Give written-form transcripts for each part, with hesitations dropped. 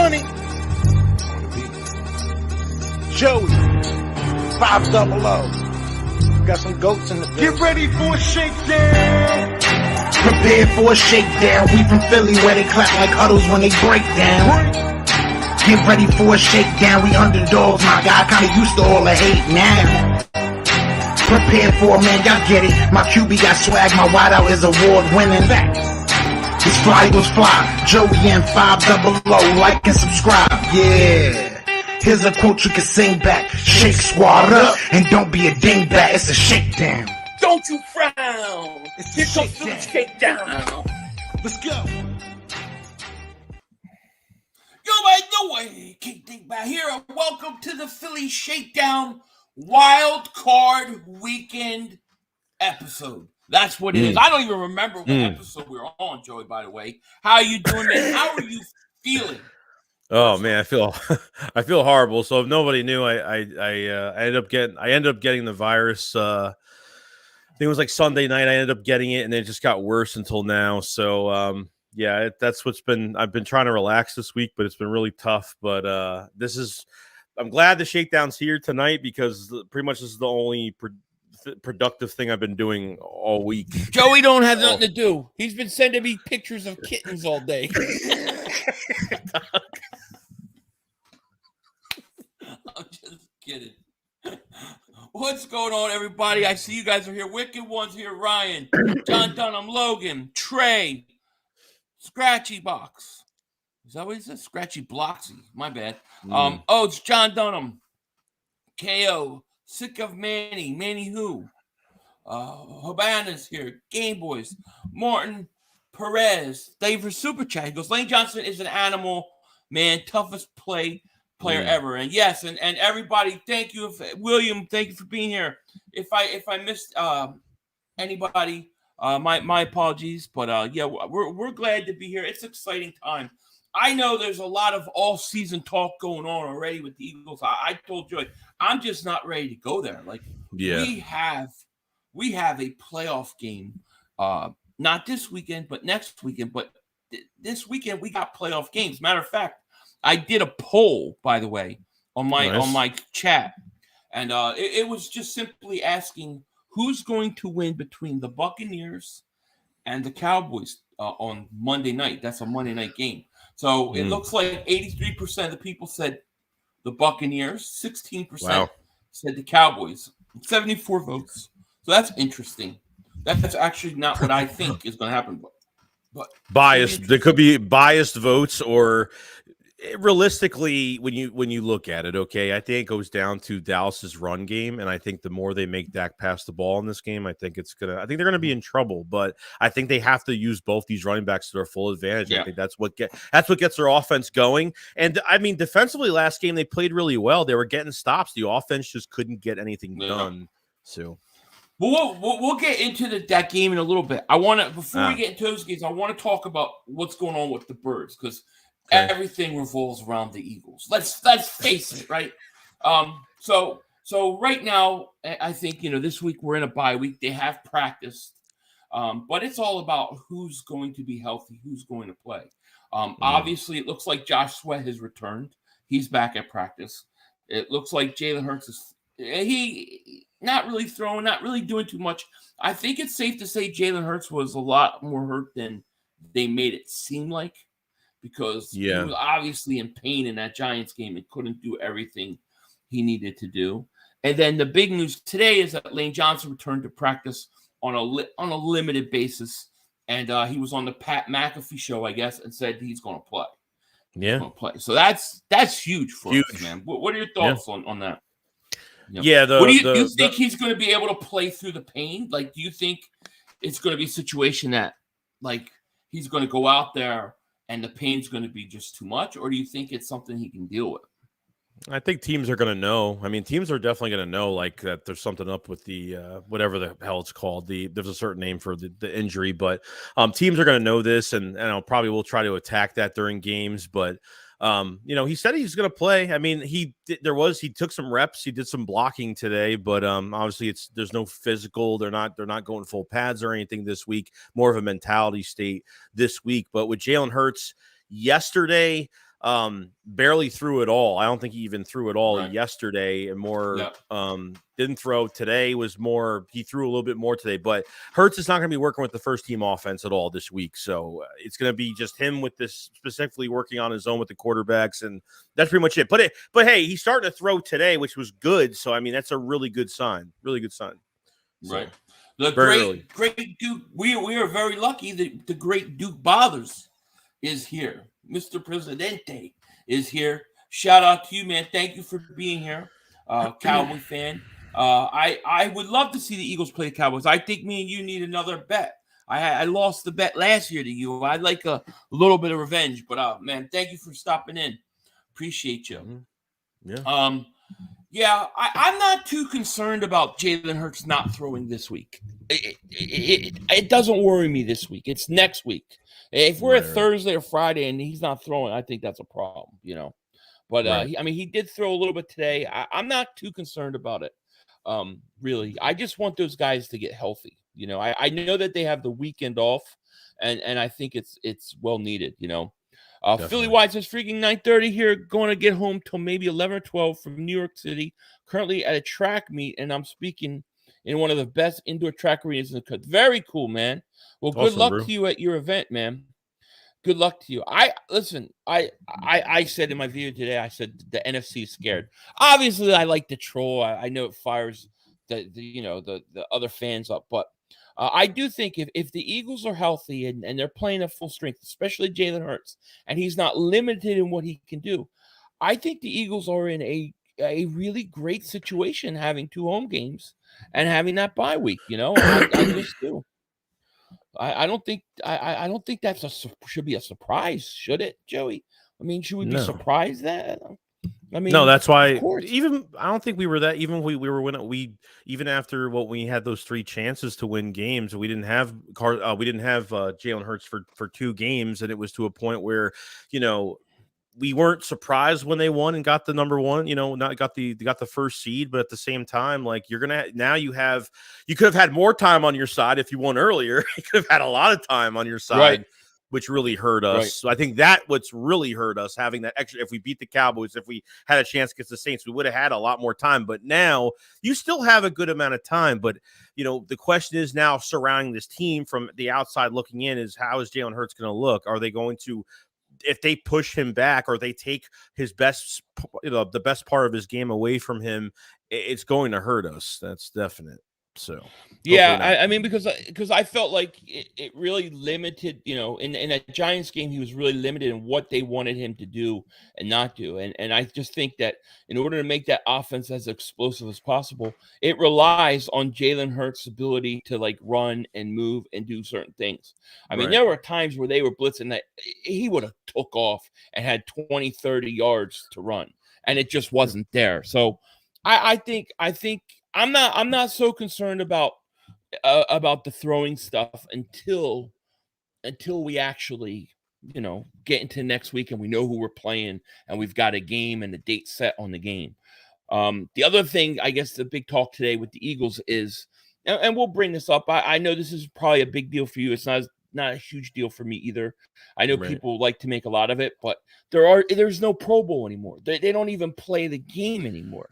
money. Joey, 500. Got some goats in the building. Get ready for a shakedown. Prepare for a shakedown. We from Philly where they clap like huddles when they break down. Get ready for a shakedown. We underdogs, my guy. Kinda used to all the hate now. Prepare for it, man. Y'all get it. My QB got swag. My wideout is award winning. His fly was fly. Joey and 500. Like and subscribe. Yeah. Here's a quote you can sing back. Shake squad up and don't be a dingbat. It's a shakedown. Don't you frown. Here comes the shakedown. Let's go. No way. Can't think back here. Welcome to the Philly Shakedown Wild Card Weekend episode. That's what it is. I don't even remember what episode we were on, Joey, by the way. How are you doing, man? How are you feeling? Oh man, I feel horrible. So if nobody knew, I ended up getting the virus. I think it was like Sunday night. I ended up getting it, and it just got worse until now. So yeah, that's what's been. I've been trying to relax this week, but it's been really tough. But I'm glad the shakedown's here tonight because pretty much this is the only productive thing I've been doing all week. Joey don't have nothing to do. He's been sending me pictures of kittens all day. I'm just kidding. What's going on, everybody? I see you guys are here. Wicked One's here. Ryan, John Dunham, Logan, Trey, Scratchy Box. Is that what he says? Scratchy Bloxy. My bad. Oh, it's John Dunham. KO. Sick of Manny. Manny who? Habana's here. Game Boys. Martin Perez. Thank you for Super Chat. He goes, Lane Johnson is an animal, man. Toughest player ever. And yes, and everybody, thank you. William, thank you for being here. If I missed anybody, my apologies. But yeah, we're glad to be here. It's an exciting time. I know there's a lot of all-season talk going on already with the Eagles. I told Joy, I'm just not ready to go there. Like, yeah, we have a playoff game, not this weekend, but next weekend. But this weekend we got playoff games. Matter of fact, I did a poll, by the way, on my chat, and it was just simply asking who's going to win between the Buccaneers and the Cowboys on Monday night. That's a Monday night game. So it looks like 83% of the people said the Buccaneers, 16% said the Cowboys, 74 votes. So that's interesting. That's actually not what I think is going to happen. But biased. There could be biased votes, or realistically, when you look at it, okay, I think it goes down to Dallas's run game, and I think the more they make Dak pass the ball in this game, I think they're gonna be in trouble. But I think they have to use both these running backs to their full advantage. Yeah. I think that's what gets their offense going. And I mean, defensively, last game they played really well. They were getting stops. The offense just couldn't get anything done. So. Well, we'll get into that game in a little bit. I want to before we get into those games, I want to talk about what's going on with the Birds because everything revolves around the Eagles. Let's face it, right? So right now, I think this week we're in a bye week. They have practiced, but it's all about who's going to be healthy, who's going to play. Obviously, it looks like Josh Sweat has returned. He's back at practice. It looks like Jalen Hurts he not really throwing, not really doing too much. I think it's safe to say Jalen Hurts was a lot more hurt than they made it seem like. Because he was obviously in pain in that Giants game and couldn't do everything he needed to do. And then the big news today is that Lane Johnson returned to practice on a limited basis, and he was on the Pat McAfee show, I guess, and said he's going to play. Yeah, so that's huge for us, man. What are your thoughts on that? Yeah, do you think he's going to be able to play through the pain? Like, do you think it's going to be a situation that, like, he's going to go out there and the pain's going to be just too much, or do you think it's something he can deal with? I think teams are going to know. I mean, teams are definitely going to know, like, that there's something up with the whatever the hell it's called. There's a certain name for the injury, but teams are going to know this, and I'll probably will try to attack that during games. But he said he's going to play. I mean, he took some reps. He did some blocking today, but obviously there's no physical. They're not going full pads or anything this week. More of a mentality state this week. But with Jalen Hurts yesterday, barely threw it all. I don't think he even threw it all yesterday, and more didn't throw today. Was more, he threw a little bit more today, but Hurts is not going to be working with the first team offense at all this week. So it's going to be just him with this, specifically working on his own with the quarterbacks, and that's pretty much it. But hey, he's starting to throw today, which was good. So I mean, that's a really good sign. Really good sign. Right. So, the great Duke. We are very lucky that the great Duke Bothers is here. Mr. Presidente is here. Shout out to you, man. Thank you for being here, Cowboy fan. I would love to see the Eagles play the Cowboys. I think me and you need another bet. I lost the bet last year to you. I'd like a little bit of revenge, but man, thank you for stopping in. Appreciate you. Yeah. Yeah, I'm not too concerned about Jalen Hurts not throwing this week. It doesn't worry me this week. It's next week. If we're at Thursday or Friday and he's not throwing, I think that's a problem, you know. But he did throw a little bit today. I'm not too concerned about it. Really, I just want those guys to get healthy. You know, I know that they have the weekend off, and I think it's well needed. You know. Philly White says freaking 9:30 here, going to get home till maybe 11 or 12 from New York City, currently at a track meet, and I'm speaking in one of the best indoor track arenas in the country. Very cool, man. Well, good luck to you at your event, man. Good luck to you. I said in my video today, I said the NFC is scared. Obviously, I like the troll. I know it fires the other fans up, but I do think if the Eagles are healthy and they're playing at full strength, especially Jalen Hurts, and he's not limited in what he can do, I think the Eagles are in a really great situation having 2 home games and having that bye week. You know, I just do. I don't think that should be a surprise, should it, Joey? I mean, should we be surprised that? I mean, no, that's why. Even I don't think we were that. Even we were winning. Even after what we had those 3 chances to win games, we didn't have Jalen Hurts for 2 games, and it was to a point where, you know, we weren't surprised when they won and got the number 1. You know, not got the first seed, but at the same time, like you could have had more time on your side if you won earlier. You could have had a lot of time on your side. Right. Which really hurt us. Right. So I think what's really hurt us, having that extra. If we beat the Cowboys, if we had a chance against the Saints, we would have had a lot more time. But now you still have a good amount of time. But you know, the question is now surrounding this team from the outside looking in is how is Jalen Hurts going to look? Are they going to, if they push him back or they take his best, the best part of his game away from him, it's going to hurt us. That's definite. So yeah, I mean, because I felt like it really limited, you know, in a Giants game, he was really limited in what they wanted him to do and not do. And I just think that in order to make that offense as explosive as possible, it relies on Jalen Hurts' ability to like run and move and do certain things. I mean, there were times where they were blitzing that he would have took off and had 20, 30 yards to run, and it just wasn't there. So I think I'm not so concerned about the throwing stuff until we actually, you know, get into next week and we know who we're playing and we've got a game and the date set on the game. The other thing, I guess, the big talk today with the Eagles is, and we'll bring this up. I know this is probably a big deal for you. It's not a huge deal for me either. I know people like to make a lot of it, but there's no Pro Bowl anymore. They don't even play the game anymore.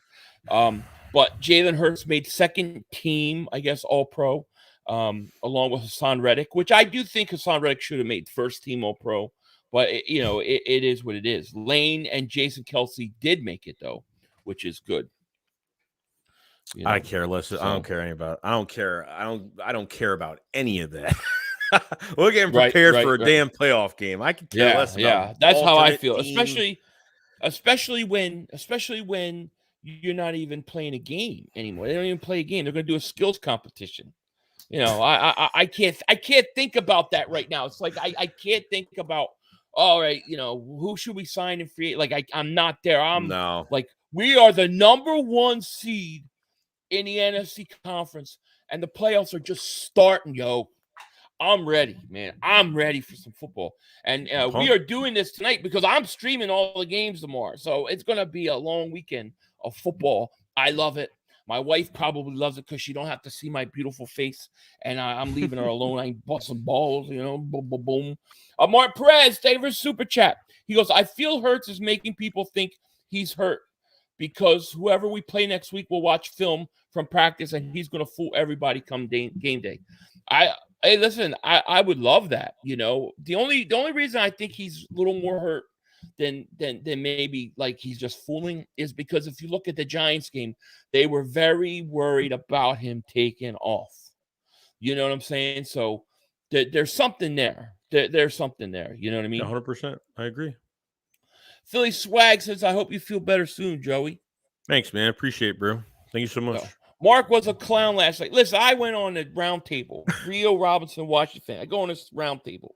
But Jalen Hurts made second team, I guess, All-Pro, along with Hassan Reddick, which I do think Hassan Reddick should have made first team All-Pro. But, it is what it is. Lane and Jason Kelce did make it, though, which is good. You know? I care less. So, I don't care about any of that. We're getting prepared for a damn playoff game. I can care less about that's how I feel, especially when you're not even playing a game anymore. They don't even play a game. They're going to do a skills competition. You know, I can't think about that right now. It's like I can't think about, all right, you know, who should we sign in free? Like I'm not there. Like, we are the number 1 seed in the NFC conference, and the playoffs are just starting, yo. I'm ready, man. I'm ready for some football. And we are doing this tonight because I'm streaming all the games tomorrow. So it's going to be a long weekend of football. I love it. My wife probably loves it because she don't have to see my beautiful face, and I'm leaving her alone. I ain't busting balls, you know. Boom, boom, boom. Mark Perez, favorite super chat. He goes, I feel Hurts is making people think he's hurt because whoever we play next week will watch film from practice and he's going to fool everybody come game day. Hey, listen, I would love that. You know, the only reason I think he's a little more hurt than maybe like he's just fooling is because if you look at the Giants game, they were very worried about him taking off. You know what I'm saying? So there's something there. There's something there. You know what I mean? 100%. I agree. Philly Swag says, I hope you feel better soon, Joey. Thanks, man. Appreciate it, bro. Thank you so much. So, Mark was a clown last night. Listen, I went on the round table. Rio Robinson, Washington. I go on this round table.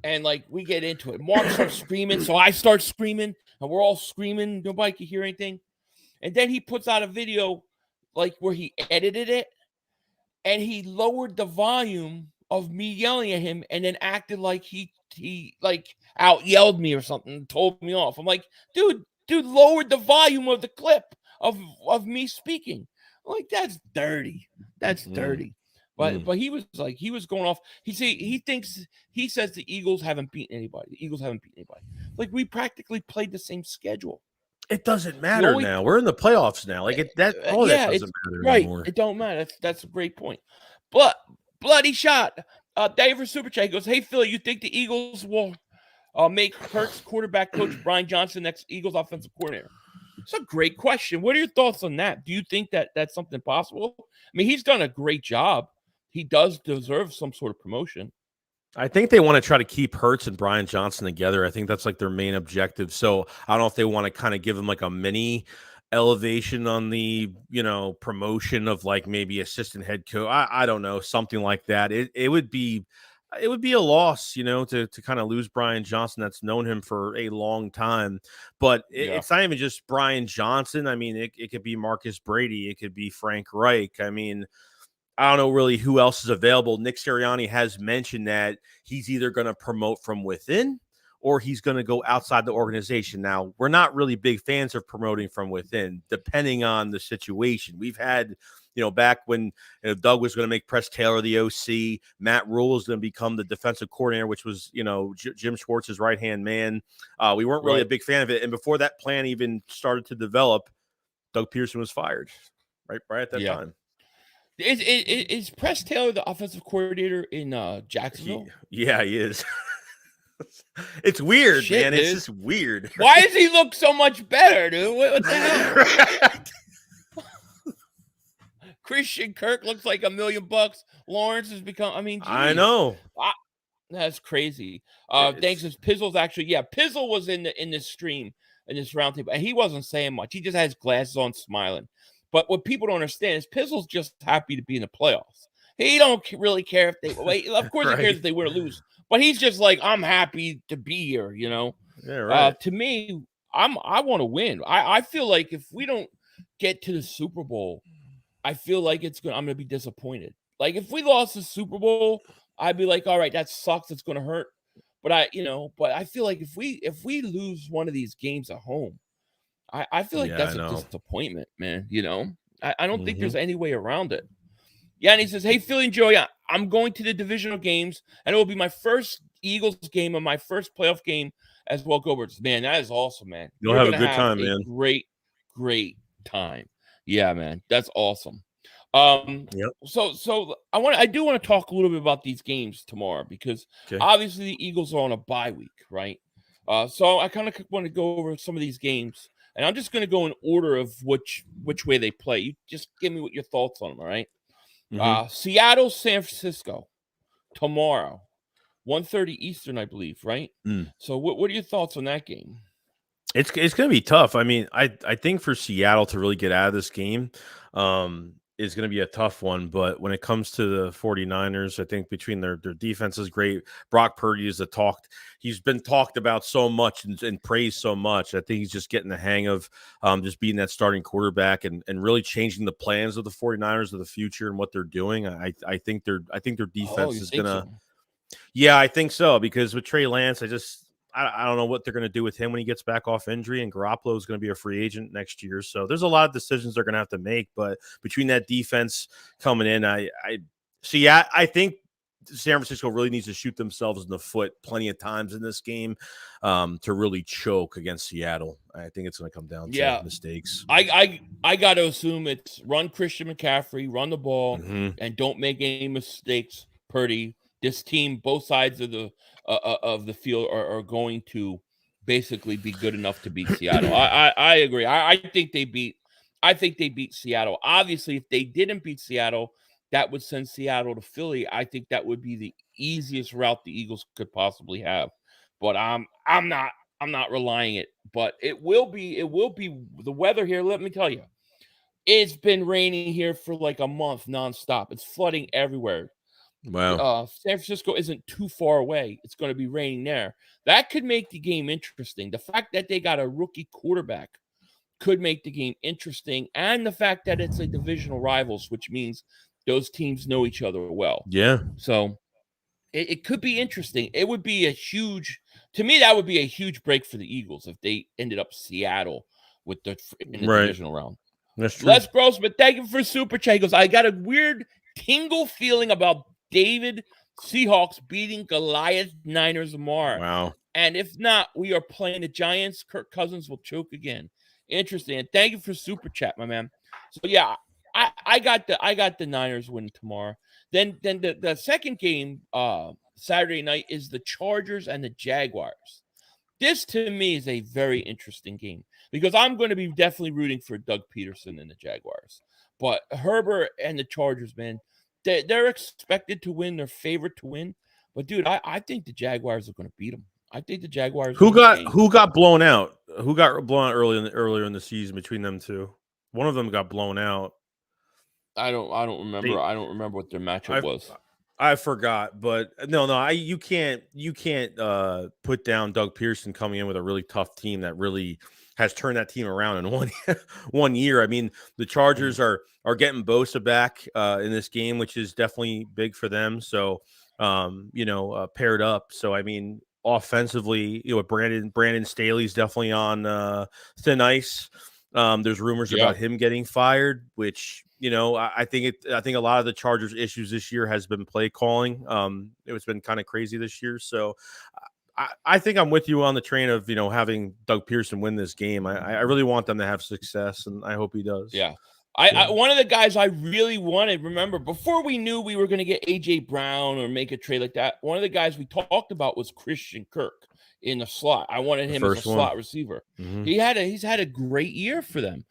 And, like, we get into it. Mark starts screaming, so I start screaming. And we're all screaming. Nobody can hear anything. And then he puts out a video, like, where he edited it. And he lowered the volume of me yelling at him and then acted like he like out-yelled me or something and told me off. I'm like, dude lowered the volume of the clip of me speaking. I'm like, that's dirty. That's dirty. But he was going off. He says the Eagles haven't beaten anybody. The Eagles haven't beaten anybody. Like, we practically played the same schedule. It doesn't matter now. We're in the playoffs now. Like that doesn't matter anymore. It don't matter. That's a great point. But bloody shot. Dave for Super Chat goes, hey Philly, you think the Eagles will make Hurts quarterback coach Brian Johnson next Eagles offensive coordinator? It's a great question. What are your thoughts on that? Do you think that that's something possible? I mean, he's done a great job. He does deserve some sort of promotion. I think they want to try to keep Hurts and Brian Johnson together. I think that's like their main objective. So I don't know if they want to kind of give him like a mini elevation on the, promotion of like maybe assistant head coach. I don't know, something like that. It would be a loss, to kind of lose Brian Johnson. That's known him for a long time, but it's not even just Brian Johnson. I mean, it could be Marcus Brady. It could be Frank Reich. I mean, I don't know really who else is available. Nick Sirianni has mentioned that he's either going to promote from within or he's going to go outside the organization. Now, we're not really big fans of promoting from within, depending on the situation. We've had, back when Doug was going to make Press Taylor the OC, Matt Rule was going to become the defensive coordinator, which was, Jim Schwartz's right-hand man. We weren't really a big fan of it. And before that plan even started to develop, Doug Pearson was fired right at that time. Is Press Taylor the offensive coordinator in Jacksonville? He is. It's weird, man. Dude. It's just weird. Why does he look so much better, dude? What the hell? Christian Kirk looks like $1 million. Lawrence has become. I mean, geez. I know. That's crazy. Thanks. Pizzle's actually, Pizzle was in this stream in this roundtable, and he wasn't saying much. He just had his glasses on, smiling. But what people don't understand is Pizzle's just happy to be in the playoffs. He don't really care if they wait. Of course, he cares if they win or lose. But he's just like, I'm happy to be here. Yeah, right. To me, I want to win. I feel like if we don't get to the Super Bowl, I feel like I'm gonna be disappointed. Like if we lost the Super Bowl, I'd be like, all right, that sucks. It's gonna hurt. But I feel like if we lose one of these games at home, I feel like that's a disappointment, man. I don't think there's any way around it. Yeah, and he says, hey, Philly and Joey, I'm going to the divisional games, and it will be my first Eagles game and my first playoff game as well. Go Birds. Man, that is awesome, man. You'll have a good time, man. Great, great time. Yeah, man. That's awesome. So I do want to talk a little bit about these games tomorrow because obviously the Eagles are on a bye week, right? So I kind of want to go over some of these games. And I'm just going to go in order of which way they play. You just give me what your thoughts on them, all right? Seattle, San Francisco, tomorrow, 1:30 Eastern, I believe, right? So what are your thoughts on that game? It's going to be tough. I mean, I think for Seattle to really get out of this game is going to be a tough one. But when it comes to the 49ers, I think between their defense is great. Brock Purdy is he's been talked about so much and praised so much. I think he's just getting the hang of just being that starting quarterback and really changing the plans of the 49ers of the future and what they're doing. I think their defense is going to. So? Yeah, I think so, because with Trey Lance, I don't know what they're going to do with him when he gets back off injury, and Garoppolo is going to be a free agent next year. So there's a lot of decisions they're going to have to make. But between that defense coming in, I think San Francisco really needs to shoot themselves in the foot plenty of times in this game to really choke against Seattle. I think it's going to come down to mistakes. I got to assume it's run Christian McCaffrey, run the ball, Mm-hmm. and don't make any mistakes. Purdy, this team, both sides of the field are going to basically be good enough to beat Seattle. I agree. I think they beat Seattle. Obviously, if they didn't beat Seattle, that would send Seattle to Philly. I think that would be the easiest route the Eagles could possibly have. But I'm not relying it. But it will be the weather here. Let me tell you, it's been raining here for like a month nonstop. It's flooding everywhere. Wow. San Francisco isn't too far away. It's going to be raining there. That could make the game interesting. The fact that they got a rookie quarterback could make the game interesting, and the fact that it's a divisional rivals, which means those teams know each other well. Yeah. So it could be interesting. It would be to me, that would be a huge break for the Eagles if they ended up Seattle in the divisional round. That's true. Les Grossman, thank you for Super Chat. He goes, I got a weird tingle feeling about David Seahawks beating Goliath Niners tomorrow. Wow. And if not, we are playing the Giants. Kirk Cousins will choke again. Interesting. And thank you for Super Chat, my man. So yeah, I got the Niners win tomorrow. Then the second game Saturday night is the Chargers and the Jaguars. This to me is a very interesting game because I'm going to be definitely rooting for Doug Peterson and the Jaguars. But Herbert and the Chargers, man, they're expected to win. They're favored to win. But dude, I think the Jaguars are going to beat them. I think the Jaguars. Who got blown out? Who got blown out earlier in the season between them two? One of them got blown out. I don't remember. I don't remember what their matchup was. I forgot, but no, you can't put down Doug Pearson coming in with a really tough team that really has turned that team around in one year. I mean, the Chargers are getting Bosa back in this game, which is definitely big for them. So, paired up. So, I mean, offensively, Brandon Staley's definitely on thin ice. There's rumors about him getting fired, which I think a lot of the Chargers' issues this year has been play calling. It's been kind of crazy this year, so I think I'm with you on the train of having Doug Pearson win this game. I really want them to have success, and I hope he does. Yeah. I one of the guys I really wanted, remember, before we knew we were going to get A.J. Brown or make a trade like that, one of the guys we talked about was Christian Kirk in the slot. I wanted him as a slot receiver. Mm-hmm. He's had a great year for them.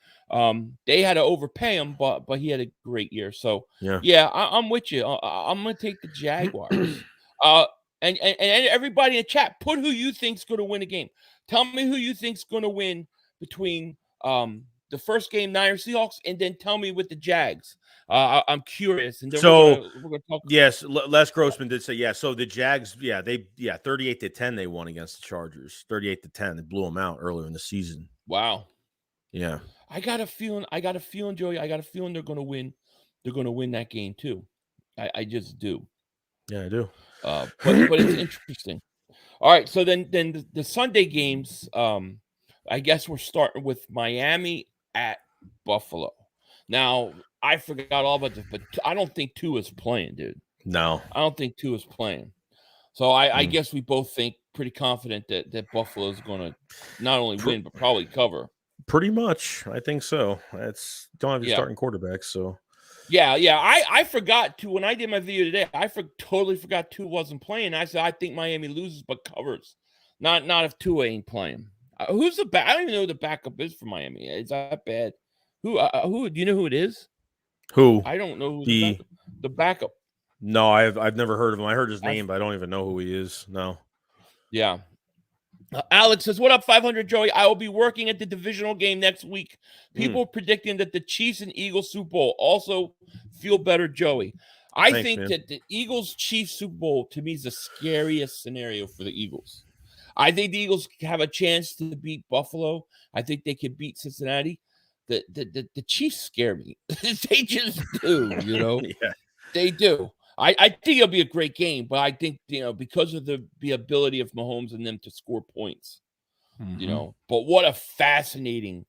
They had to overpay him, but he had a great year. So, I'm with you. I'm going to take the Jaguars. And everybody in the chat, put who you think's going to win a game. Tell me who you think's going to win between the first game, Niners Seahawks, and then tell me with the Jags. I'm curious. And then we're gonna talk. Yes, Les Grossman did say So the Jags, 38-10 they won against the Chargers. 38-10, they blew them out earlier in the season. Wow. Yeah. I got a feeling, Joey. I got a feeling they're gonna win. They're gonna win that game too. I just do. Yeah, I do. But it's interesting. All right, so then the Sunday games. I guess we're starting with Miami at Buffalo. Now, I forgot all about this, but I don't think Tua's playing, dude. No. I don't think Tua's playing. So I guess we both think pretty confident that Buffalo is going to not only win, but probably cover. Pretty much. I think so. Don't have your starting quarterbacks, so. Yeah. I forgot to, when I did my video today, totally forgot Tua wasn't playing. I said, I think Miami loses, but covers. Not if Tua ain't playing. Who's the back? I don't even know who the backup is for Miami. Is that bad? Who do you know who it is? Who? I don't know who the backup. No, I've never heard of him. I heard his name, but I don't even know who he is. No. Yeah. Alex says, what up, 500 Joey? I will be working at the divisional game next week. People predicting that the Chiefs and Eagles Super Bowl. Also, feel better, Joey. I think that the Eagles-Chiefs Super Bowl, to me, is the scariest scenario for the Eagles. I think the Eagles have a chance to beat Buffalo. I think they could beat Cincinnati. The Chiefs scare me. They just do, Yeah. They do. I think it'll be a great game, but I think, because of the ability of Mahomes and them to score points, but what a fascinating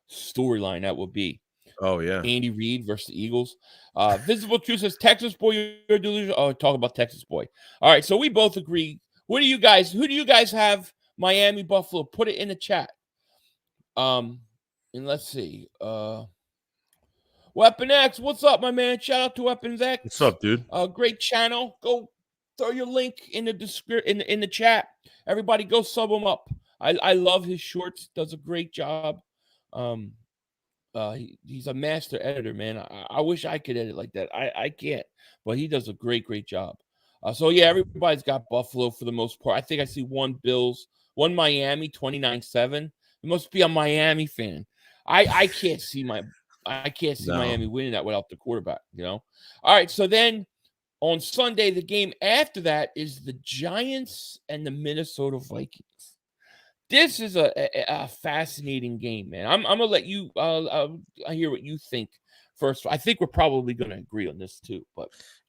storyline that would be. Oh yeah. Andy Reid versus the Eagles. Visible Truth says Texas boy, you're delusional. Oh, talk about Texas boy. All right, so we both agree. Who do you guys have? Miami, Buffalo. Put it in the chat. And let's see. Weapon X, what's up, my man? Shout out to Weapons X. What's up, dude? Great channel. Go throw your link in the in the chat. Everybody, go sub him up. I love his shorts. Does a great job. He's a master editor, man. I wish I could edit like that. I can't, but he does a great job. So yeah, everybody's got Buffalo for the most part. I think I see one Bills, one Miami, 29-7. It must be a Miami fan. I can't see Miami winning that without the quarterback, you know. All right, so then on Sunday, the game after that is the Giants and the Minnesota Vikings. This is a fascinating game, man. I'm gonna let you I hear what you think first. I think we're probably gonna agree on this too, but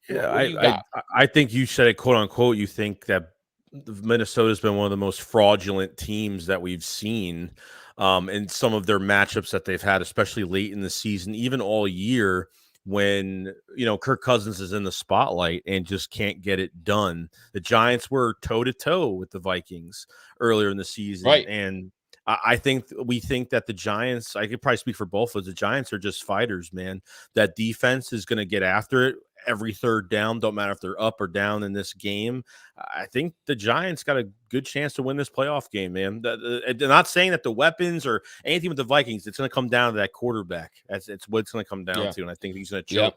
yeah, I think you said it, quote unquote. You think that Minnesota's been one of the most fraudulent teams that we've seen in some of their matchups that they've had, especially late in the season, even all year, when, you know, Kirk Cousins is in the spotlight and just can't get it done. The Giants were toe-to-toe with the Vikings earlier in the season. Right. And I think we think that the Giants, I could probably speak for both of us, the Giants are just fighters, man. That defense is going to get after it every third down, don't matter if they're up or down in this game. I think the Giants got a good chance to win this playoff game, man. They're not saying that the weapons or anything with the Vikings, it's going to come down to that quarterback. It's what it's going to come down to, and I think he's going to choke.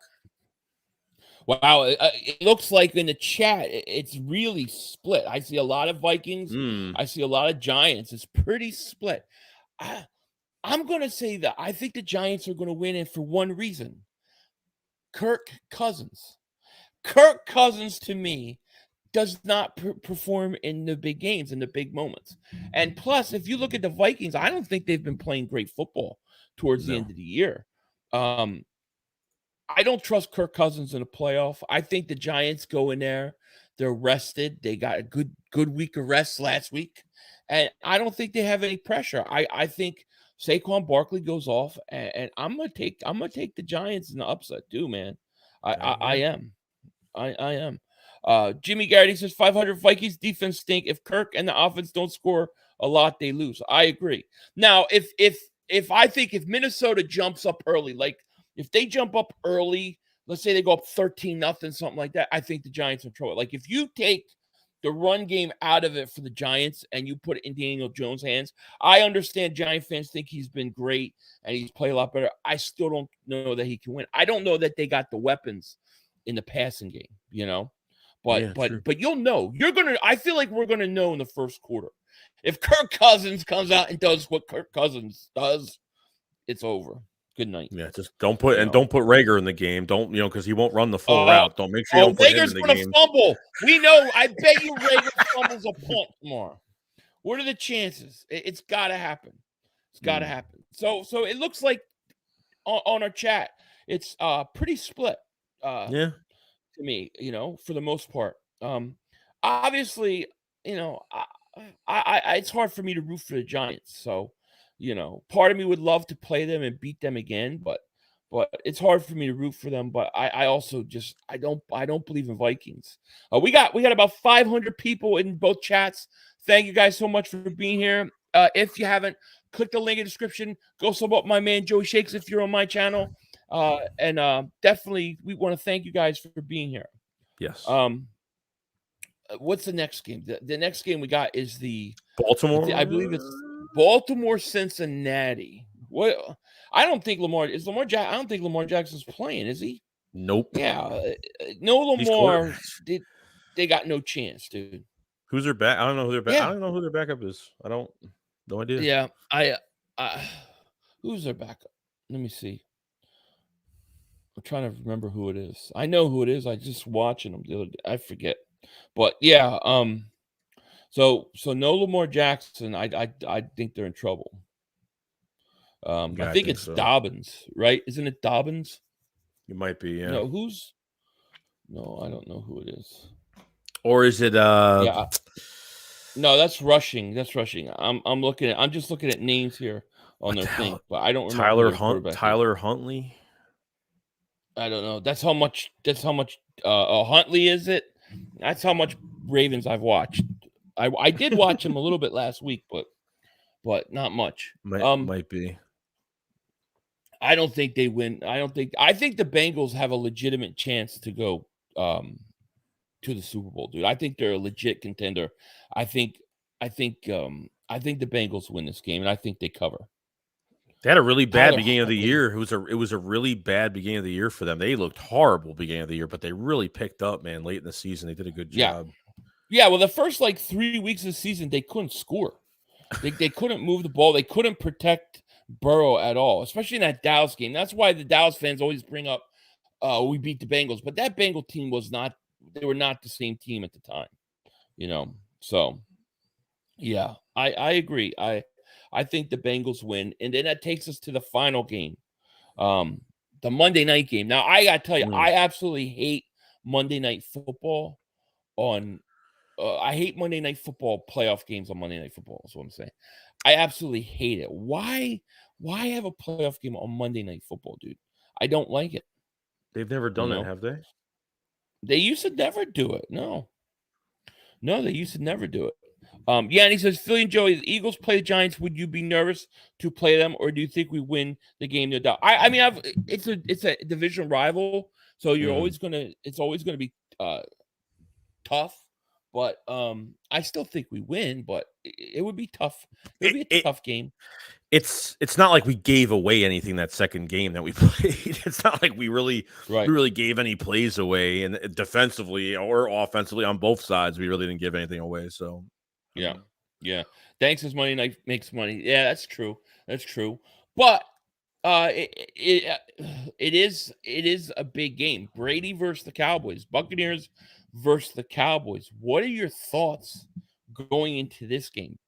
Wow, it looks like in the chat, it's really split. I see a lot of Vikings. I see a lot of Giants. It's pretty split. I'm going to say that I think the Giants are going to win it for one reason. Kirk Cousins. Kirk Cousins, to me, does not perform in the big games, in the big moments. And plus, if you look at the Vikings, I don't think they've been playing great football towards the end of the year. I don't trust Kirk Cousins in a playoff. I think the Giants go in there. They're rested. They got a good week of rest last week. And I don't think they have any pressure. I think Saquon Barkley goes off, and I'm gonna take the Giants in the upset too, man. I am. Jimmy Garrity says 500 Vikings defense stink. If Kirk and the offense don't score a lot, they lose. I agree. Now, if I think if Minnesota jumps up early, like if they jump up early, let's say they go up 13-0, something like that, I think the Giants are in trouble. Like if you take the run game out of it for the Giants and you put it in Daniel Jones' hands, I understand Giant fans think he's been great and he's played a lot better. I still don't know that he can win. I don't know that they got the weapons in the passing game, you know. But you'll know. I feel like we're gonna know in the first quarter. If Kirk Cousins comes out and does what Kirk Cousins does, it's over. Good night. Yeah, just don't put Rager in the game. Don't, because he won't run the full route. Don't make sure you don't put him in the game. Fumble. We know. I bet you Rager fumbles a punt tomorrow. What are the chances? It's got to happen. It's got to happen. So it looks like on our chat, it's pretty split. To me, for the most part. Obviously, I it's hard for me to root for the Giants. So, part of me would love to play them and beat them again, but it's hard for me to root for them. But I also just I don't believe in Vikings. We got about 500 people in both chats. Thank you guys so much for being here. If you haven't, click the link in the description. Go sub up my man Joey Shakes if you're on my channel. And definitely we want to thank you guys for being here. Yes. What's the next game? The next game we got is the Baltimore. I believe it's Baltimore Cincinnati. What? I don't think Lamar Jackson's playing, is he? Nope. Yeah. No Lamar. They got no chance, dude. Who's their back? I don't know who their back. Yeah. I don't know who their backup is. No idea. Yeah. I who's their backup? Let me see. I'm trying to remember who it is. I know who it is. I just watching them the other day. I forget. But yeah, so no Lamar Jackson. I think they're in trouble. I think it's so. Dobbins, right? Isn't it Dobbins? It might be, yeah. No, I don't know who it is. Or is it No, that's rushing. I'm just looking at names here. on their thing, but I don't remember Tyler their quarterback. Tyler Huntley. I don't know. That's how much. Huntley is it? That's how much Ravens I've watched. I did watch him a little bit last week, but not much. Might be. I don't think they win. I think the Bengals have a legitimate chance to go to the Super Bowl, dude. I think they're a legit contender. I think the Bengals win this game, and I think they cover. They had a really bad beginning of the year. It was a really bad beginning of the year for them. They looked horrible beginning of the year, but they really picked up, man, late in the season. They did a good job. Yeah, well, the first 3 weeks of the season, they couldn't score. They couldn't move the ball. They couldn't protect Burrow at all, especially in that Dallas game. That's why the Dallas fans always bring up, we beat the Bengals. But that Bengal team they were not the same team at the time, So, yeah, I agree. I think the Bengals win. And then that takes us to the final game, the Monday night game. Now, I got to tell you, I absolutely hate Monday Night Football I hate Monday Night Football playoff games on Monday Night Football is what I'm saying. I absolutely hate it. Why have a playoff game on Monday Night Football, dude? I don't like it. They've never done it, have they? They used to never do it. No, they used to never do it. And he says, Philly and Joey, the Eagles play the Giants. Would you be nervous to play them, or do you think we win the game? I mean, it's a division rival, so you're always gonna be tough. But I still think we win, but it would be tough. It would be a tough game. It's not like we gave away anything that second game that we played. It's not like we really gave any plays away, and defensively or offensively on both sides, we really didn't give anything away. So yeah. Thanks as Monday night makes money. Yeah, that's true. But it is a big game. Brady versus the Cowboys. Buccaneers versus the Cowboys. What are your thoughts going into this game?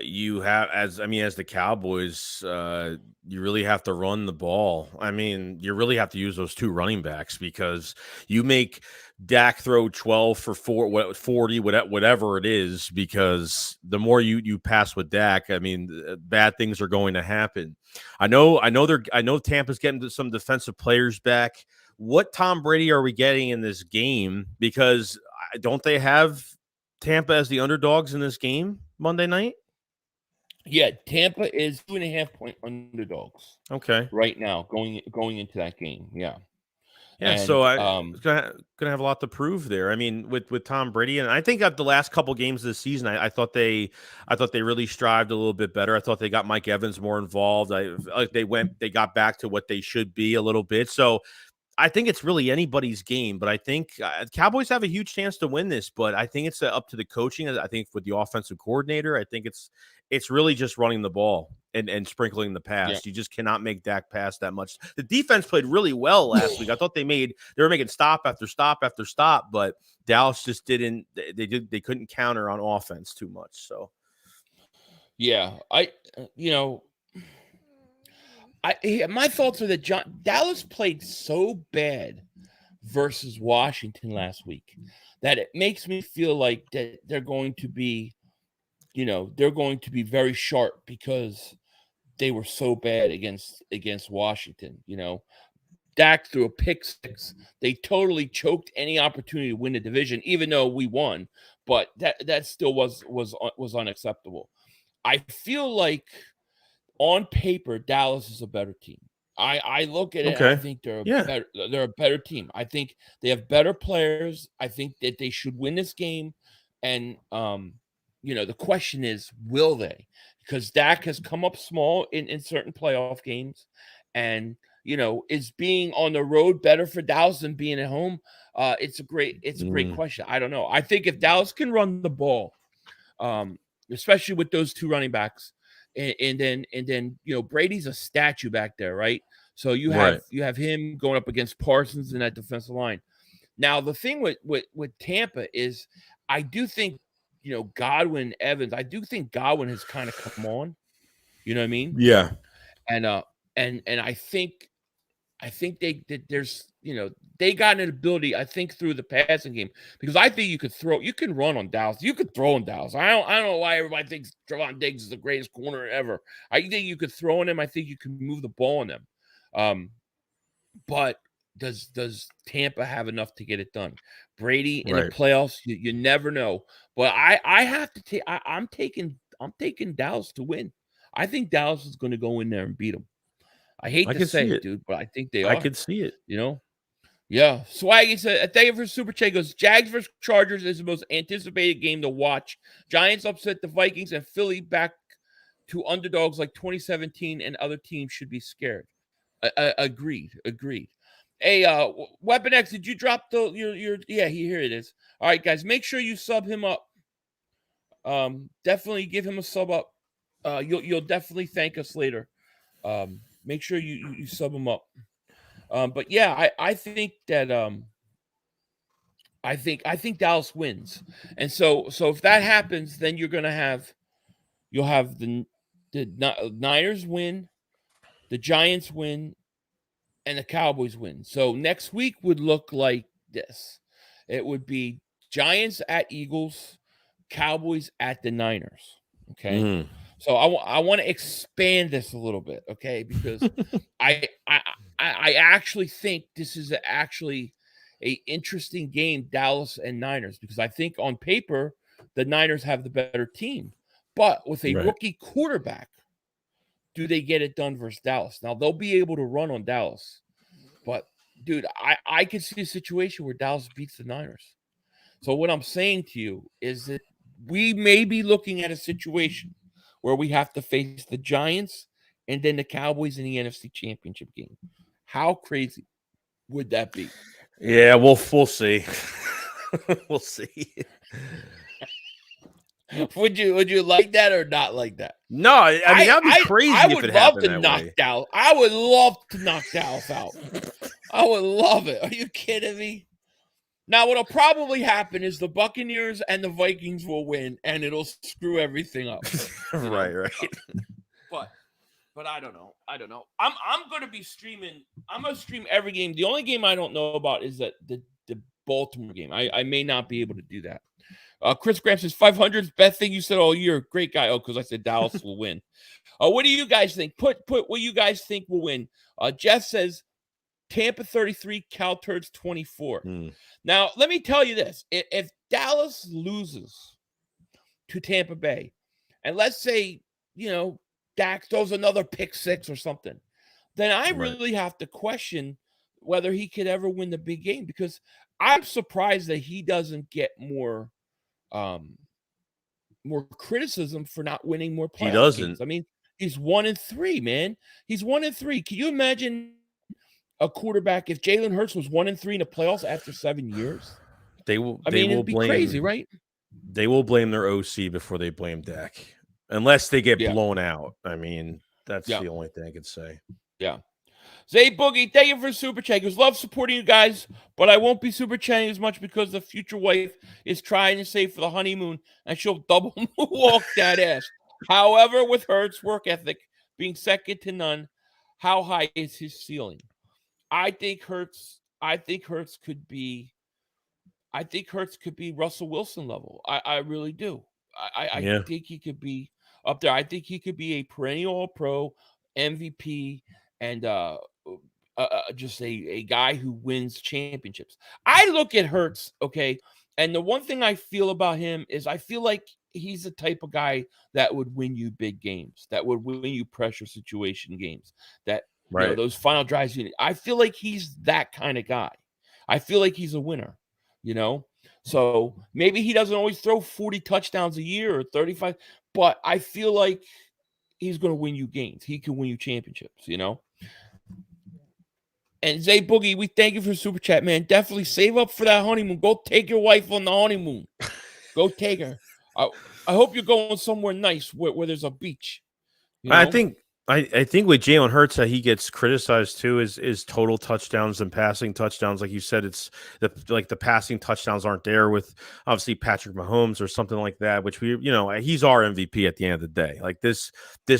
You have, as the Cowboys, you really have to run the ball. I mean, you really have to use those two running backs, because you make Dak throw 12 for 40, whatever it is, because the more you pass with Dak, I mean, bad things are going to happen. I know Tampa's getting some defensive players back. What Tom Brady are we getting in this game? Because don't they have Tampa as the underdogs in this game Monday night? Yeah, Tampa is 2.5-point underdogs. Okay, right now going into that game. Yeah. And, so I'm gonna have a lot to prove there. I mean, with Tom Brady, and I think at the last couple games of the season, I thought they really strived a little bit better. I thought they got Mike Evans more involved. They got back to what they should be a little bit. So I think it's really anybody's game, but I think Cowboys have a huge chance to win this. But I think it's up to the coaching. I think with the offensive coordinator, I think it's really just running the ball and sprinkling the pass. Yeah. You just cannot make Dak pass that much. The defense played really well last week. I thought they were making stop after stop after stop, but Dallas just didn't. They couldn't counter on offense too much. So yeah, my thoughts are that Dallas played so bad versus Washington last week that it makes me feel like that they're going to be very sharp because they were so bad against Washington. Dak threw a pick six. They totally choked any opportunity to win the division, even though we won. But that still was unacceptable. I feel like on paper, Dallas is a better team. I look at it, and I think they're a better team. I think they have better players. I think that they should win this game. And the question is, will they? Because Dak has come up small in certain playoff games, and is being on the road better for Dallas than being at home? It's a great question. I don't know. I think if Dallas can run the ball, especially with those two running backs, and then Brady's a statue back there, right? So you have him going up against Parsons in that defensive line. Now the thing with Tampa is, I do think Godwin, Evans. I do think Godwin has kind of come on. You know what I mean? Yeah. And I think I think there's they got an ability, I think, through the passing game, because I think you can run on Dallas. You could throw on Dallas. I don't know why everybody thinks Trevon Diggs is the greatest corner ever. I think you could throw on him. I think you can move the ball on them. But does Tampa have enough to get it done? Brady in the playoffs, you never know. But I have to take I'm taking Dallas to win. I think Dallas is going to go in there and beat them. I hate to say it, dude, but I think they are. I could see it. Yeah. Swaggy said, thank you for Super Chat. Goes, Jags versus Chargers is the most anticipated game to watch. Giants upset the Vikings, and Philly back to underdogs like 2017, and other teams should be scared. Agreed. Hey, Weapon X, did you drop your yeah, here it is. All right, guys, make sure you sub him up. Definitely give him a sub up. You'll definitely thank us later. Make sure you sub him up. But yeah, I think that I think Dallas wins. And so if that happens, then you'll have the Niners win, the Giants win, and the Cowboys win. So next week would look like this. It would be Giants at Eagles, Cowboys at the Niners. Okay. So I want to expand this a little bit, okay? Because I actually think this is actually a interesting game, Dallas and Niners, because I think on paper the Niners have the better team, but with a rookie quarterback, do they get it done versus Dallas? Now they'll be able to run on Dallas, but dude, I could see a situation where Dallas beats the Niners. So what I'm saying to you is that we may be looking at a situation where we have to face the Giants and then the Cowboys in the NFC Championship game. How crazy would that be? Yeah, we'll see. We'll see. Would you like that or not like that? No, I mean that'd be crazy if it happened that way. I would love to knock Dallas out. I would love it. Are you kidding me? Now, what'll probably happen is the Buccaneers and the Vikings will win, and it'll screw everything up. Right. But I don't know. I'm going to be streaming. I'm going to stream every game. The only game I don't know about is that the Baltimore game. I may not be able to do that. Chris Graham says 500's best thing you said all year. Great guy. Oh, because I said Dallas will win. What do you guys think? Put what you guys think will win. Jeff says Tampa 33, Cal Turds 24. Now, let me tell you this. If Dallas loses to Tampa Bay, and let's say, Dak throws another pick six or something, then I really have to question whether he could ever win the big game, because I'm surprised that he doesn't get more criticism for not winning more playoff He doesn't. games. I mean, he's 1-3, man. He's 1-3. Can you imagine a quarterback if Jalen Hurts was 1-3 in the playoffs after 7 years? It'd be crazy, right? They will blame their OC before they blame Dak, unless they get blown out. I mean, that's the only thing I could say. Yeah. Zay Boogie, thank you for super chat. He goes, love supporting you guys, but I won't be super chatting as much because the future wife is trying to save for the honeymoon, and she'll double walk that ass. However, with Hurts' work ethic being second to none, how high is his ceiling? I think Hurts could be Russell Wilson level. I really do. I think he could be up there. I think he could be a perennial All-Pro, MVP, and just a guy who wins championships. I look at Hurts, okay, and the one thing I feel about him is I feel like he's the type of guy that would win you big games, that would win you pressure situation games, that those final drives. I feel like he's that kind of guy. I feel like he's a winner, So maybe he doesn't always throw 40 touchdowns a year or 35, but I feel like he's going to win you games. He can win you championships, And Zay Boogie, we thank you for super chat, man. Definitely save up for that honeymoon. Go take your wife on the honeymoon. Go take her. I hope you're going somewhere nice where there's a beach. I think I think with Jalen Hurts that he gets criticized too is total touchdowns and passing touchdowns. Like you said, it's the passing touchdowns aren't there with obviously Patrick Mahomes or something like that, which he's our MVP at the end of the day. Like this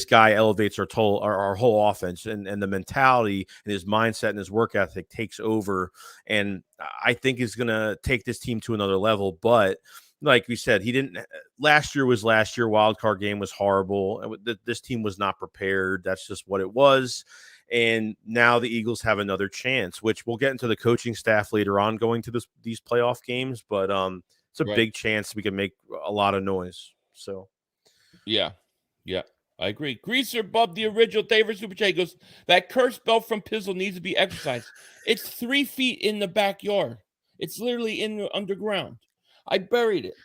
guy elevates our whole offense, and the mentality and his mindset and his work ethic takes over, and I think is gonna take this team to another level. But like we said, he didn't. Last year was last year. Wild card game was horrible. This team was not prepared. That's just what it was. And now the Eagles have another chance, which we'll get into the coaching staff later on going to these playoff games. But it's a big chance we can make a lot of noise. So, yeah, I agree. Greaser Bub, the original David Super Chat goes, that cursed belt from Pizzle needs to be exercised. It's 3 feet in the backyard. It's literally in the underground. I buried it.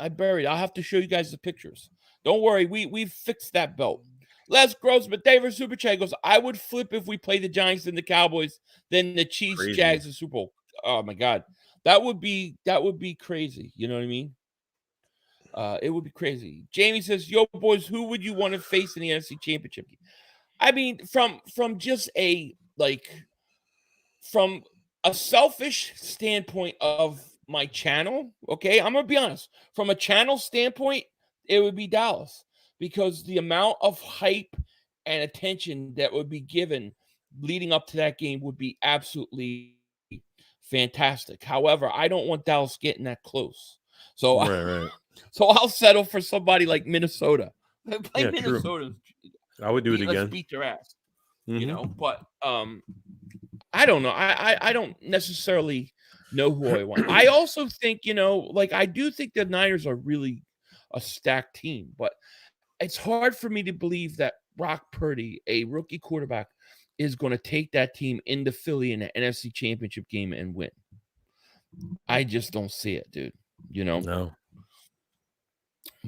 I'll have to show you guys the pictures. Don't worry. We've fixed that belt. Les Grossman, David Super Chat goes, I would flip if we play the Giants and the Cowboys, then the Chiefs, Jags, and Super Bowl. Oh my God. That would be crazy. You know what I mean? It would be crazy. Jamie says, yo, boys, who would you want to face in the NFC Championship game? I mean, from just from a selfish standpoint of my channel, okay, I'm gonna be honest. From a channel standpoint, it would be Dallas, because the amount of hype and attention that would be given leading up to that game would be absolutely fantastic. However, I don't want Dallas getting that close, so right. So I'll settle for somebody like Minnesota. Play Minnesota. True. I would do it again. Let's beat their ass, you know. But I don't know. I don't necessarily know who I want. I also think, I do think the Niners are really a stacked team, but it's hard for me to believe that Brock Purdy, a rookie quarterback, is going to take that team into Philly in the NFC Championship game and win. I just don't see it, dude. No.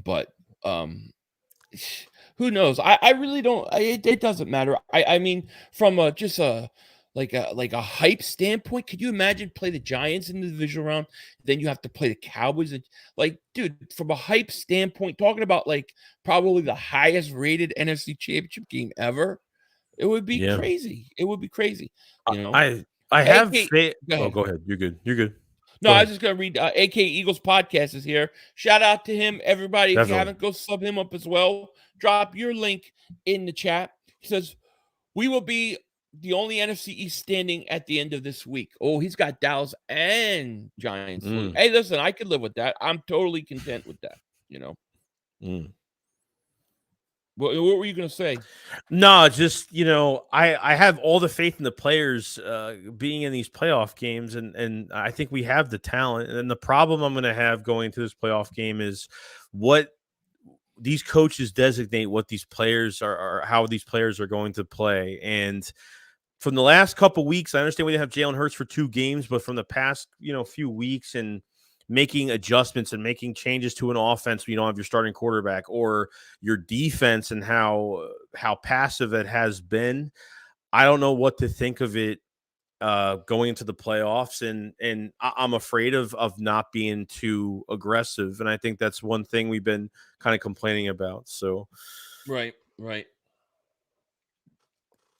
But who knows? I really don't. It doesn't matter. I mean, from a hype standpoint, could you imagine play the Giants in the divisional round? Then you have to play the Cowboys. And dude, from a hype standpoint, talking about probably the highest rated NFC Championship game ever, it would be crazy. It would be crazy. I have faith. Oh, go ahead. You're good. No, I was just going to read AK Eagles podcast is here. Shout out to him, everybody. Definitely. If you haven't, go sub him up as well. Drop your link in the chat. He says, we will be the only NFC East standing at the end of this week. Oh, he's got Dallas and Giants. Hey, listen, I could live with that. I'm totally content with that, What were you going to say? No, just, I have all the faith in the players being in these playoff games, and I think we have the talent. And the problem I'm going to have going to this playoff game is what these coaches designate what these players are how these players are going to play. And from the last couple weeks, I understand we didn't have Jalen Hurts for 2 games, but from the past, few weeks and making adjustments and making changes to an offense when you don't have your starting quarterback, or your defense and how passive it has been. I don't know what to think of it going into the playoffs, and I'm afraid of not being too aggressive. And I think that's one thing we've been kind of complaining about. So, right.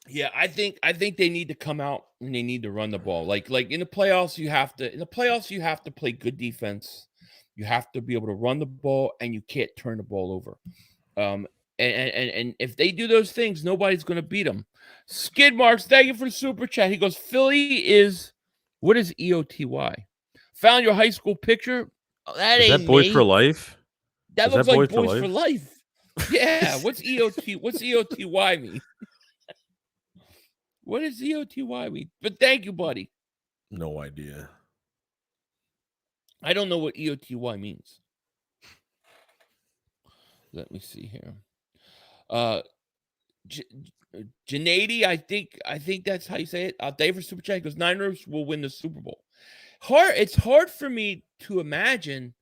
Yeah, I think they need to come out and they need to run the ball. Like in the playoffs, you have to play good defense. You have to be able to run the ball, and you can't turn the ball over. And if they do those things, nobody's going to beat them. Skid Marks, thank you for the super chat. He goes, Philly is, what is EOTY? Found your high school picture. That ain't that Boys for Life? That looks like Boys for Life. Yeah. What's EOTY mean? What does EOTY mean? But thank you, buddy. No idea. I don't know what EOTY means. Let me see here. Janady, I think that's how you say it. David Super Chat goes, Niners will win the Super Bowl. It's hard for me to imagine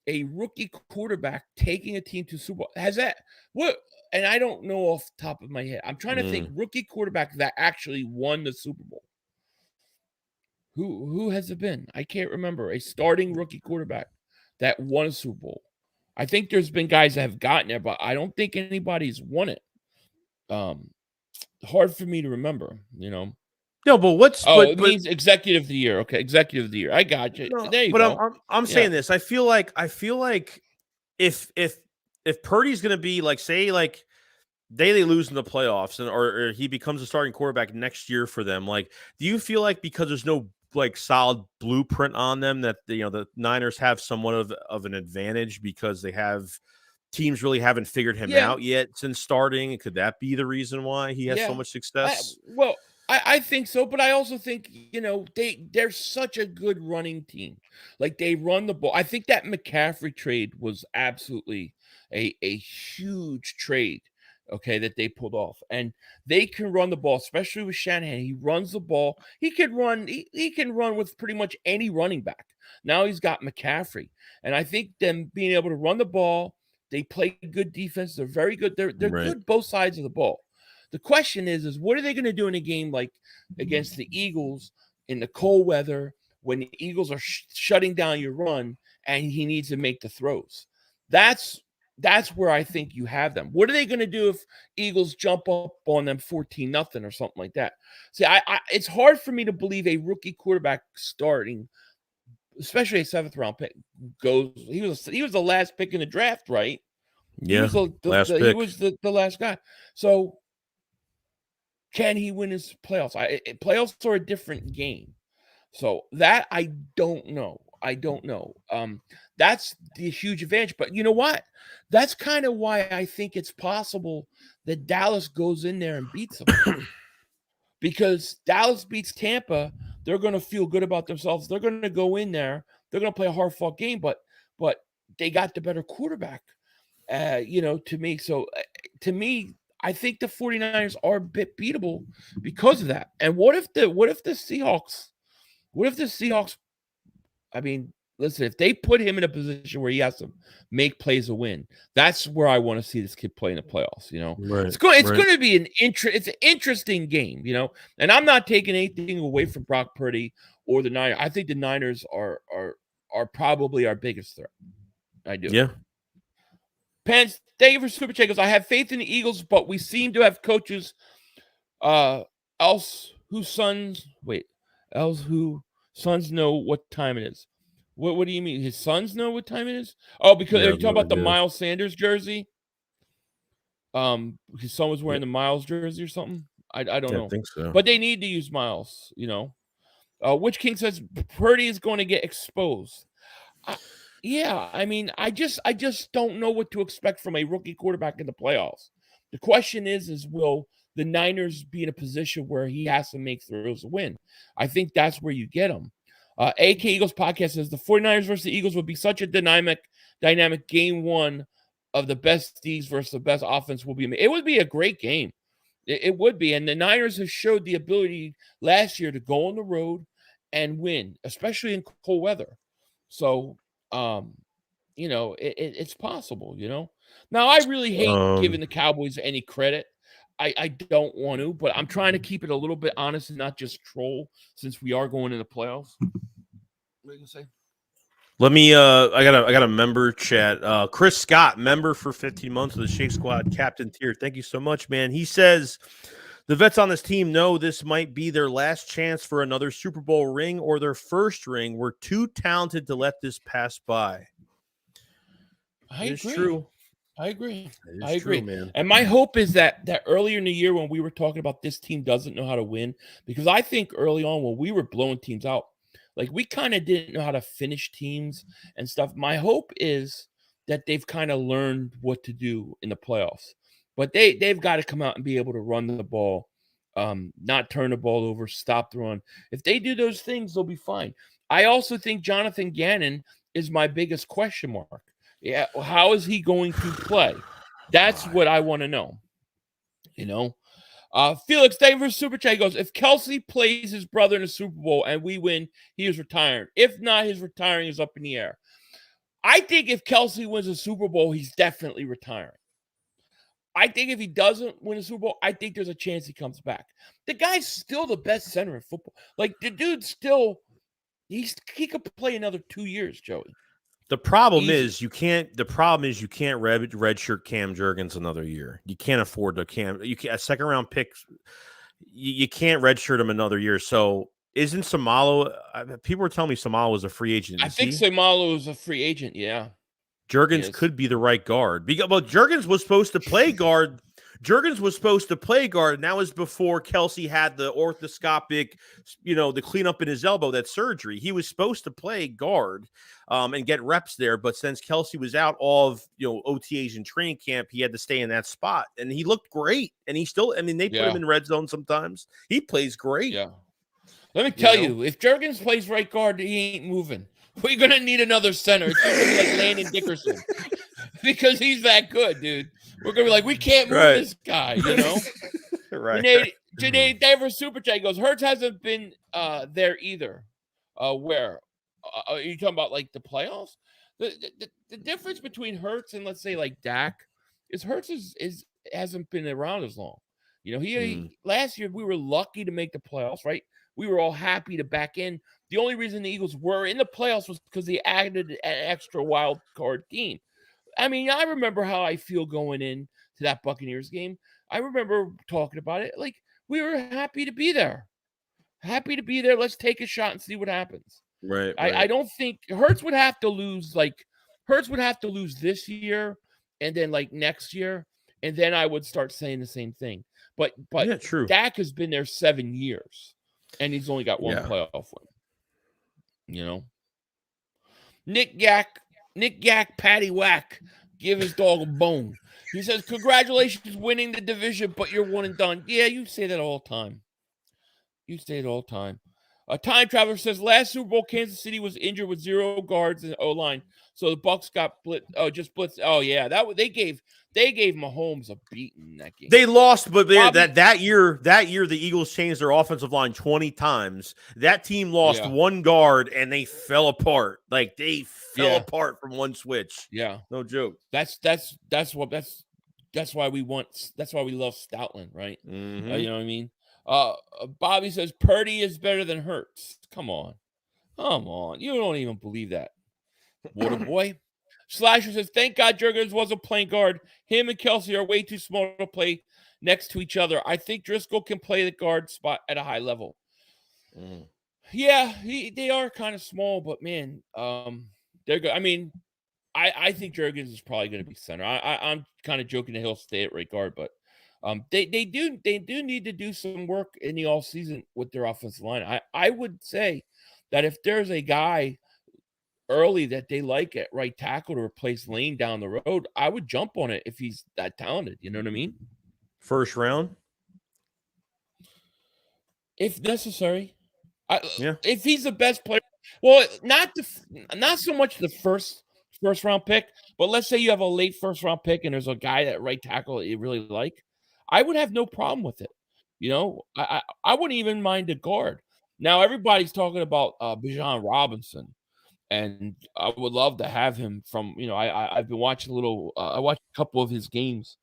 a rookie quarterback taking a team to Super Bowl. Has that what? And I don't know off the top of my head. I'm trying to think rookie quarterback that actually won the Super Bowl. Who has it been? I can't remember a starting rookie quarterback that won a Super Bowl. I think there's been guys that have gotten there, but I don't think anybody's won it. hard for me to remember, No, but Oh, it means executive of the year. Okay, executive of the year. I got you. no, There you but go. I'm saying this. I feel like if Purdy's going to be like, say, like they lose in the playoffs or he becomes a starting quarterback next year for them, like, do you feel like because there's no like solid blueprint on them that the Niners have somewhat of an advantage because they have teams really haven't figured him Yeah, out yet since starting? Could that be the reason why he has so yeah. much I, success? well, I think so, but I also think they're such a good running team. Like they run the ball. I think that McCaffrey trade was absolutely a huge trade. Okay, that they pulled off, and they can run the ball, especially with Shanahan. He runs the ball. He can run. He can run with pretty much any running back. Now he's got McCaffrey, and I think them being able to run the ball. They play good defense. They're very good. They're Right. good both sides of the ball. The question is what are they going to do in a game like against the Eagles in the cold weather when the Eagles are shutting down your run and he needs to make the throws? That's where I think you have them. What are they going to do if Eagles jump up on them 14-0 or something like that? See, it's hard for me to believe a rookie quarterback starting, especially a 7th-round pick, goes. He was the last pick in the draft, right? He Yeah. was the Last he pick. was the last guy. So can he win his playoffs? Playoffs are a different game. So that I don't know. That's the huge advantage. But you know what? That's kind of why I think it's possible that Dallas goes in there and beats them. Because Dallas beats Tampa, they're going to feel good about themselves. They're going to go in there. They're going to play a hard-fought game, but they got the better quarterback. To me. So to me, I think the 49ers are a bit beatable because of that. And what if the Seahawks, I mean, listen, if they put him in a position where he has to make plays to win, that's where I want to see this kid play in the playoffs, Right. It's Right. going to be it's an interesting game, And I'm not taking anything away from Brock Purdy or the Niners. I think the Niners are probably our biggest threat. I do. Yeah. Pence, thank you for Super Chat. I have faith in the Eagles, but we seem to have coaches else whose sons know what time it is. What do you mean? His sons know what time it is? Oh, because Yeah, are I you have talking no about the idea. Miles Sanders jersey? His son was wearing Yeah, the Miles jersey or something. I don't I know, think so. but they need to use Miles. Which King says Purdy is going to get exposed. Yeah, I mean, I just don't know what to expect from a rookie quarterback in the playoffs. The question is will the Niners be in a position where he has to make throws to win? I think that's where you get him. AK Eagles podcast says the 49ers versus the Eagles would be such a dynamic game one of the best D's versus the best offense will be. It would be a great game. It would be. And the Niners have showed the ability last year to go on the road and win, especially in cold weather. So, it's possible, Now, I really hate Um, giving the Cowboys any credit. I don't want to, but I'm trying to keep it a little bit honest and not just troll since we are going in the playoffs. What are you going to say? Let me I got a member chat. Chris Scott, member for 15 months of the Shake Squad captain tier. Thank you so much, man. He says the vets on this team know this might be their last chance for another Super Bowl ring or their first ring. We're too talented to let this pass by. I It's agree. true. I agree. It is true, man. And my hope is that earlier in the year when we were talking about this team doesn't know how to win, because I think early on when we were blowing teams out, like we kind of didn't know how to finish teams and stuff. My hope is that they've kind of learned what to do in the playoffs. But they've got to come out and be able to run the ball, not turn the ball over, stop the run. If they do those things, they'll be fine. I also think Jonathan Gannon is my biggest question mark. Yeah, how is he going to play? That's what I want to know. Felix, thank you for Super Chat. He goes, if Kelsey plays his brother in the Super Bowl and we win, he is retiring. If not, his retiring is up in the air. I think if Kelsey wins a Super Bowl, he's definitely retiring. I think if he doesn't win a Super Bowl, I think there's a chance he comes back. The guy's still the best center in football. Like, the dude's still, he could play another 2 years, Joey. The problem is you can't redshirt Cam Jurgens another year. You can't afford a second round pick. You can't redshirt him another year. So isn't Samalo? People were telling me Samalo was a free agent. I think Samalo is a free agent. Yeah, Jurgens could be the right guard. Well, Jurgens was supposed to play guard. And that was before Kelsey had the orthoscopic, the cleanup in his elbow, that surgery. He was supposed to play guard and get reps there. But since Kelsey was out all of, OTAs and training camp, he had to stay in that spot. And he looked great. And they put him in red zone sometimes. He plays great. Yeah. Let me tell you, if Jurgens plays right guard, he ain't moving. We're going to need another center. It's going to be like Landon Dickerson because he's that good, dude. We're going to be like, we can't move this guy, Right. Janae Davis Super Chat goes, Hurts hasn't been there either. Where? Are you talking about like the playoffs? The difference between Hurts and let's say like Dak is Hurts hasn't been around as long. Last year we were lucky to make the playoffs, right? We were all happy to back in. The only reason the Eagles were in the playoffs was because they added an extra wild card team. I mean, I remember how I feel going in to that Buccaneers game. I remember talking about it. Like, we were happy to be there. Happy to be there. Let's take a shot and see what happens. Right. I don't think Hurts would have to lose. Hurts would have to lose this year and then like next year. And then I would start saying the same thing. But yeah, true. Dak has been there 7 years. And he's only got one playoff win. Nick Yak, Patty Whack, give his dog a bone. He says, congratulations winning the division, but you're one and done. Yeah, you say that all the time. A time traveler says, last Super Bowl, Kansas City was injured with 0 guards and O-line. So the Bucs got blitzed. Oh, yeah. They gave Mahomes a beating in that game. They lost, but that year the Eagles changed their offensive line 20 times. That team lost one guard and they fell apart. Like they fell apart from one switch. Yeah, no joke. That's why we love Stoutland, right? Mm-hmm. You know what I mean? Bobby says Purdy is better than Hurts. Come on, you don't even believe that. Water boy. Slasher says, thank God Jurgens wasn't playing guard. Him and Kelsey are way too small to play next to each other. I think Driscoll can play the guard spot at a high level. Mm. Yeah, they are kind of small, but man, they're good. I mean, I think Jurgens is probably going to be center. I'm kind of joking that he'll stay at right guard, but they do need to do some work in the offseason with their offensive line. I would say that if there's a guy early that they like at right tackle to replace Lane down the road, I would jump on it if he's that talented. You know what I mean? First round, if necessary. Yeah. If he's the best player, well, not so much the first round pick, but let's say you have a late first round pick and there's a guy at right tackle that you really like, I would have no problem with it. I wouldn't even mind a guard. Now everybody's talking about Bijan Robinson. And I would love to have him from, I've been watching I watched a couple of his games,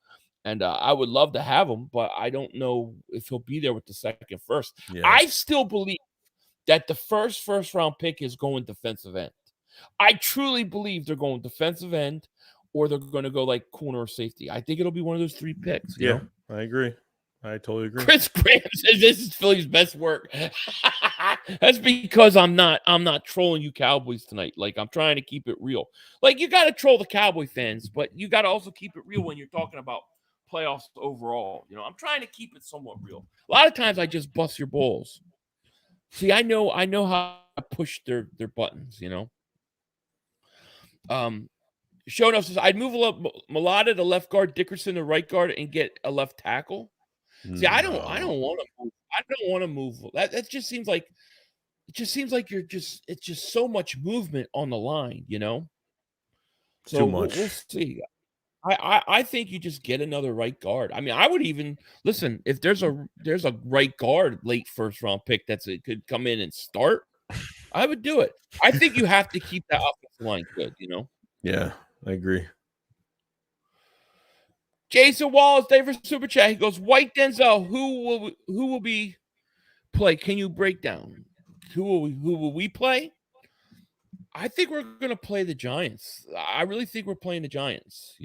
and I would love to have him, but I don't know if he'll be there with the second first. Yeah. I still believe that the first round pick is going defensive end. I truly believe they're going defensive end, or they're going to go like corner or safety. I think it'll be one of those 3 picks. You know? I agree. I totally agree. Chris Graham says this is Philly's best work. That's because I'm not trolling you Cowboys tonight. Like, I'm trying to keep it real. Like, you got to troll the Cowboy fans, but you got to also keep it real when you're talking about playoffs overall. I'm trying to keep it somewhat real. A lot of times I just bust your balls. See, I know how to push their buttons, Show enough says I'd move Mulata to left guard, Dickerson to right guard, and get a left tackle. See, I don't want to move. I don't want to move. That just seems like it's just so much movement on the line, So too much. We'll see. I think you just get another right guard. I mean, I would even listen if there's a right guard late first round pick it could come in and start. I would do it. I think you have to keep that offensive line good, Yeah, I agree. Jason Wallace, David Super Chat. He goes, White Denzel, who will be play? Can you break down? Who will we play? I think we're going to play the Giants. I really think we're playing the Giants,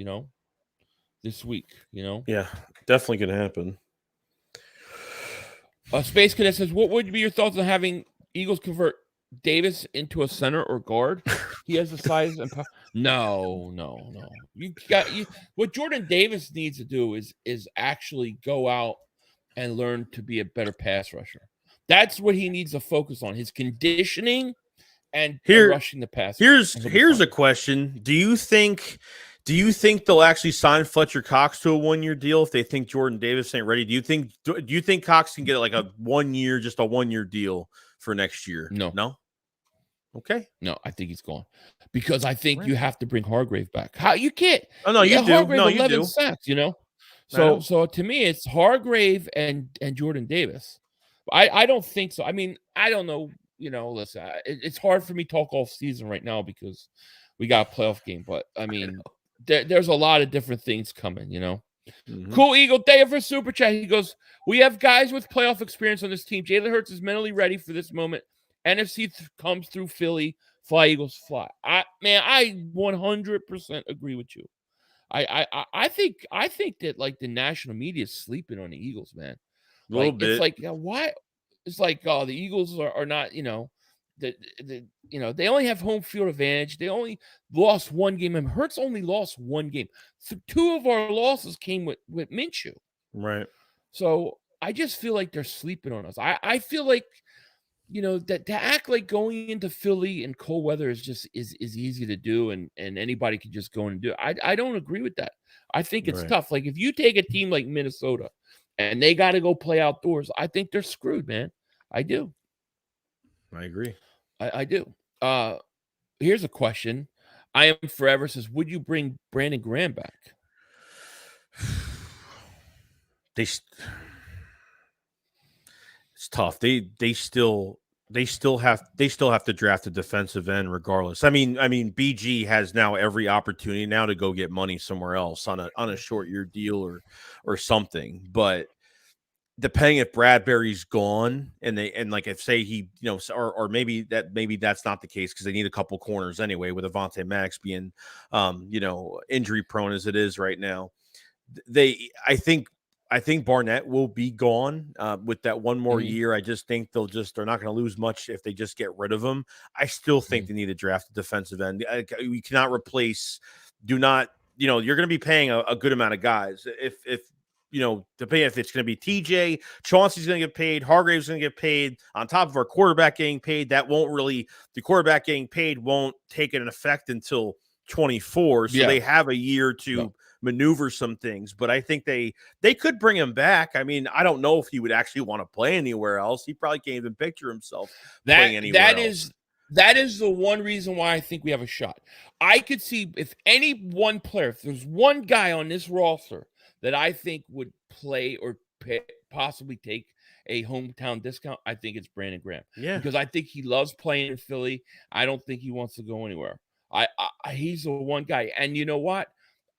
this week, Yeah, definitely going to happen. Space Cadet says, what would be your thoughts on having Eagles convert Davis into a center or guard? He has the size and power. No. What Jordan Davis needs to do is actually go out and learn to be a better pass rusher. That's what he needs to focus on, his conditioning and rushing the pass. Here's a question. Do you think they'll actually sign Fletcher Cox to a 1-year deal if they think Jordan Davis ain't ready? Do you think Cox can get like a 1-year deal for next year? No. Okay. No, I think he's gone because I think you have to bring Hargrave back. How you can't? Oh no, you do. Hargrave, No, you 11 do. sacks. So to me, it's Hargrave and Jordan Davis. I don't think so. I mean, I don't know. Listen, it's hard for me to talk off season right now because we got a playoff game. But I mean, there's a lot of different things coming. Mm-hmm. Cool Eagle Day for Super Chat. He goes, we have guys with playoff experience on this team. Jalen Hurts is mentally ready for this moment. NFC comes through Philly. Fly Eagles fly. I 100% agree with you. I think that like the national media is sleeping on the Eagles, man. A little bit. It's like why? It's like the Eagles are not. They only have home field advantage. They only lost one game, and Hurts only lost one game. So 2 of our losses came with Minshew. Right. So I just feel like they're sleeping on us. I feel like that to act like going into Philly in cold weather is just is easy to do and anybody can just go and do it. I don't agree with that. I think it's tough. Like if you take a team like Minnesota and they got to go play outdoors, I think they're screwed, man. I do. I agree. I do. Here's a question. I am forever says, would you bring Brandon Graham back? It's tough. They still have to draft a defensive end regardless. I mean, BG has now every opportunity now to go get money somewhere else on a short year deal or something. But depending if Bradbury's gone and like if say he or maybe that's not the case because they need a couple corners anyway with Avonte Maddox being injury prone as it is right now. I think Barnett will be gone with that one more year. I just think they're not going to lose much if they just get rid of him. I still think they need to draft a defensive end. We cannot replace. You're going to be paying a good amount of guys. If depending if it's going to be TJ, Chauncey's going to get paid, Hargrave's going to get paid on top of our quarterback getting paid. The quarterback getting paid won't take an effect until 24. So they have a year to maneuver some things, but I think they could bring him back. I mean, I don't know if he would actually want to play anywhere else. He probably can't even picture himself playing anywhere else. That is the one reason why I think we have a shot. I could see if there's one guy on this roster that I think would play or possibly take a hometown discount, I think it's Brandon Graham. Yeah. Because I think he loves playing in Philly. I don't think he wants to go anywhere. He's the one guy. And you know what?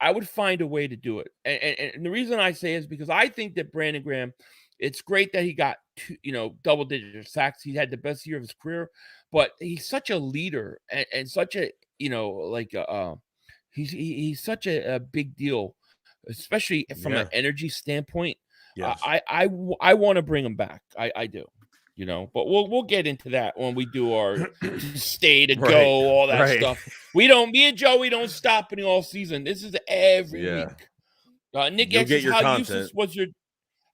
I would find a way to do it. And the reason I say is because I think that Brandon Graham, it's great that he got double-digit sacks. He had the best year of his career, but he's such a leader and such a, he's such a big deal, especially from an energy standpoint. Yes. I want to bring him back. I do. But we'll get into that when we do our stay to go, all that stuff. Me and Joey don't stop any all season. This is every week. Nick asks,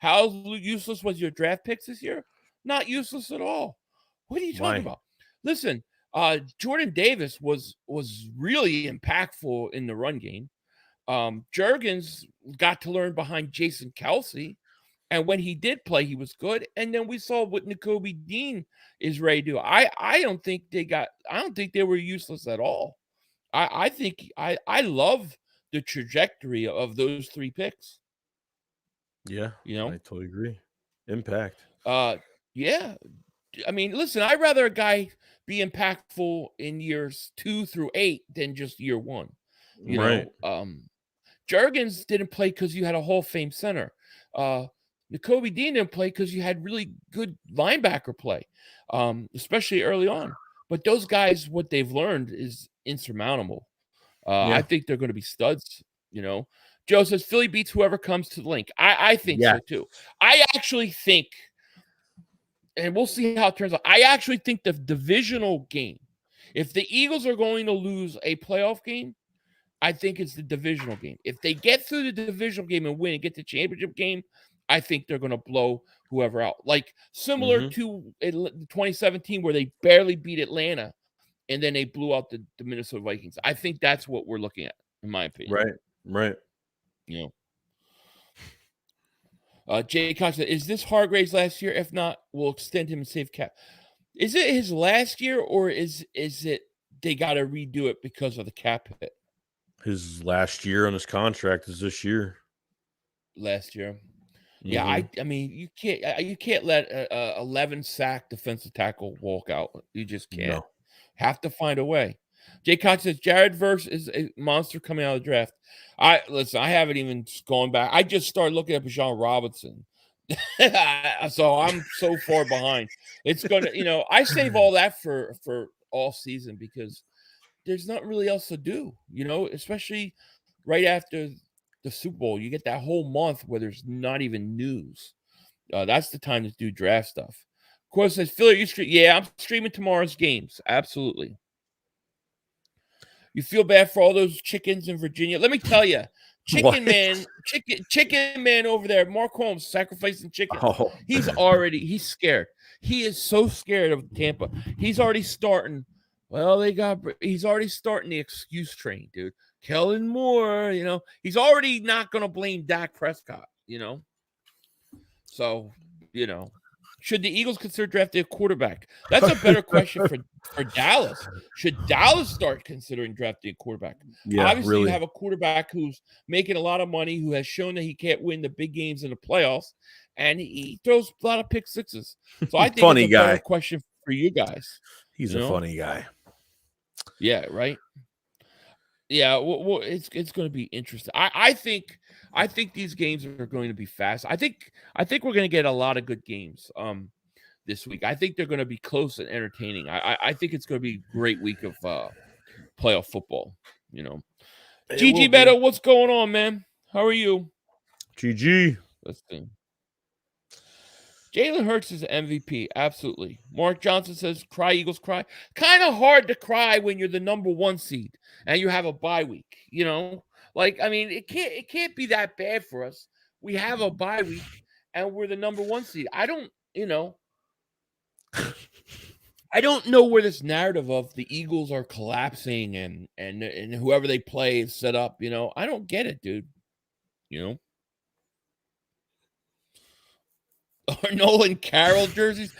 how useless was your draft picks this year? Not useless at all. What are you talking about? Listen, Jordan Davis was really impactful in the run game. Juergens got to learn behind Jason Kelce. And when he did play, he was good. And then we saw what Nakobe Dean is ready to do. I don't think they were useless at all. I think I love the trajectory of those 3 picks. Yeah. I totally agree. Impact. Yeah. I mean, listen, I'd rather a guy be impactful in years 2 through 8 than just year 1. You know, Juergens didn't play because you had a Hall of Fame center. Nakobe Dean didn't play because you had really good linebacker play, especially early on. But those guys, what they've learned is insurmountable. I think they're going to be studs, you know. Joe says Philly beats whoever comes to the link. I think so too. I actually think, and we'll see how it turns out. I actually think the divisional game, if the Eagles are going to lose a playoff game, I think it's the divisional game. If they get through the divisional game and win and get the championship game, I think they're going to blow whoever out. Like similar to 2017 where they barely beat Atlanta and then they blew out the Minnesota Vikings. I think that's what we're looking at, in my opinion. Right. You know. Jay Cox said, is this Hargrave's last year? If not, we'll extend him and save cap. Is it his last year or is it they got to redo it because of the cap hit? His last year on his contract is this year. Last year. Yeah, I mean, you can't let a 11 sack defensive tackle walk out. You just can't. No. Have to find a way. Jay Cox says Jared Verse is a monster coming out of the draft. I haven't even gone back. I just started looking at Bijan Robinson. So I'm so far behind. It's gonna, I save all that for all season because there's not really else to do, especially right after the Super Bowl. You get that whole month where there's not even news. That's the time to do draft stuff. Of course, says Philly, you stream? Yeah, I'm streaming tomorrow's games. Absolutely. You feel bad for all those chickens in Virginia? Let me tell you, chicken man over there, Mark Holmes sacrificing chicken. Oh. He's scared. He is so scared of Tampa. He's already starting. Well, he's already starting the excuse train, dude. Kellen Moore, he's already not going to blame Dak Prescott, So, should the Eagles consider drafting a quarterback? That's a better question for Dallas. Should Dallas start considering drafting a quarterback? Yeah, obviously, really. You have a quarterback who's making a lot of money, who has shown that he can't win the big games in the playoffs, and he throws a lot of pick sixes. So I think funny it's a better question for you guys. He's a funny guy. Yeah, right. Yeah, well, it's going to be interesting. I think these games are going to be fast. I think we're going to get a lot of good games this week. I think they're going to be close and entertaining. I think it's going to be a great week of playoff football. GG Beto, what's going on, man? How are you? GG. Let's see. Jalen Hurts is MVP. Absolutely. Mark Johnson says, cry, Eagles, cry. Kind of hard to cry when you're the number 1 seed and you have a bye week, it can't be that bad for us. We have a bye week and we're the number 1 seed. I don't know where this narrative of the Eagles are collapsing and whoever they play is set up, I don't get it, dude. Or Nolan Carroll jerseys,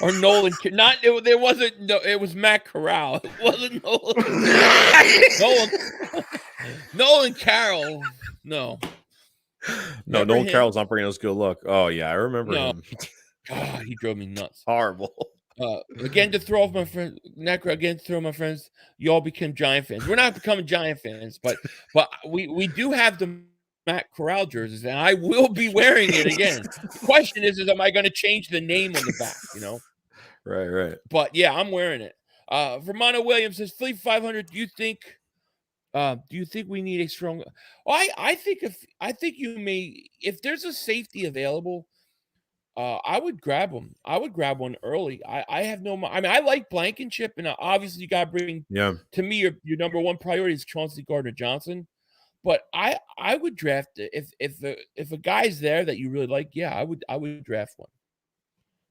or Nolan. There wasn't. No, it was Matt Corral. It wasn't Nolan Carroll. No. Nolan Carroll's not bringing us good luck. Oh yeah, I remember him. God, he drove me nuts. Horrible. Again, to throw off my friend Necro. Again, to throw my friends. You all became Giant fans. We're not becoming Giant fans, but we do have the Matt Corral jerseys, and I will be wearing it again. The question is am I going to change the name on the back? Right. But yeah, I'm wearing it. Vermont Williams says, Philly 500. Do you think we need a strong? Well, I think you may, if there's a safety available, I would grab them. I would grab one early. I have no. I mean, I like Blankenship, and obviously you got to bring. Yeah. To me, your number 1 priority is Chauncey Gardner-Johnson. But I would draft if a guy's there that you really like, yeah, I would draft one.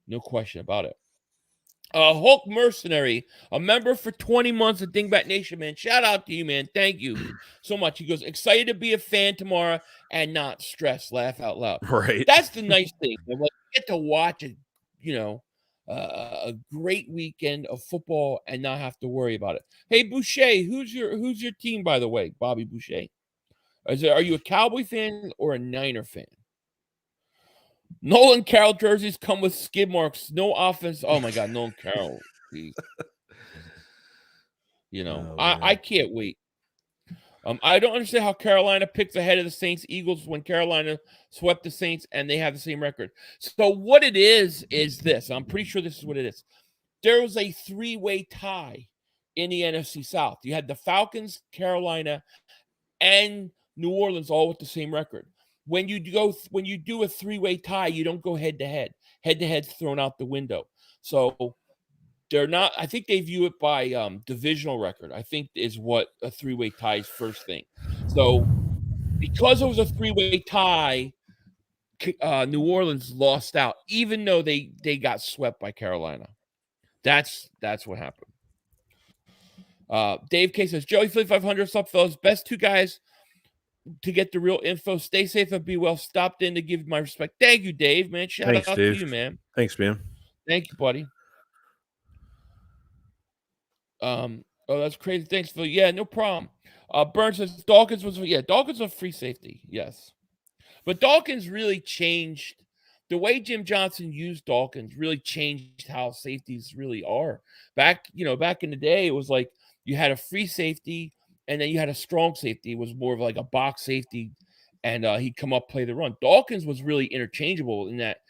No question about it. Hulk Mercenary, a member for 20 months of Dingbat Nation, man. Shout out to you, man. Thank you so much. He goes, excited to be a fan tomorrow and not stressed. Laugh out loud. Right. That's the nice thing. You get to watch a great weekend of football and not have to worry about it. Hey, Boucher, who's your team, by the way, Bobby Boucher? Are you a Cowboy fan or a Niner fan? Nolan Carroll jerseys come with skid marks. No offense. Oh, my God. Nolan Carroll. I can't wait. I don't understand how Carolina picked ahead of the Saints Eagles when Carolina swept the Saints and they have the same record. So what it is this. I'm pretty sure this is what it is. there was a three-way tie in the NFC South. You had the Falcons, Carolina, and New Orleans all with the same record. When you do a three-way tie, you don't go head-to-head. Head-to-head's thrown out the window. So they're not. I think they view it by divisional record. I think is what a three-way tie's first thing. So because it was a three-way tie, New Orleans lost out, even though they got swept by Carolina. That's what happened. Dave K says, Joey 500 sup, fellas. Best two guys to get the real info. Stay safe and be well. Stopped in to give my respect. Thank you, Dave, man. Shout out Dave. to you, man. Thanks, man. Thank you, buddy. Oh, that's crazy. Thanks, Phil. Yeah, no problem. Burns says Dawkins was a free safety. Yes. But Dawkins really changed the way Jim Johnson used Dawkins really changed how safeties really are. Back in the day, it was like you had a free safety and then you had a strong safety. It was more of like a box safety, and he'd come up, play the run. Dawkins was really interchangeable in that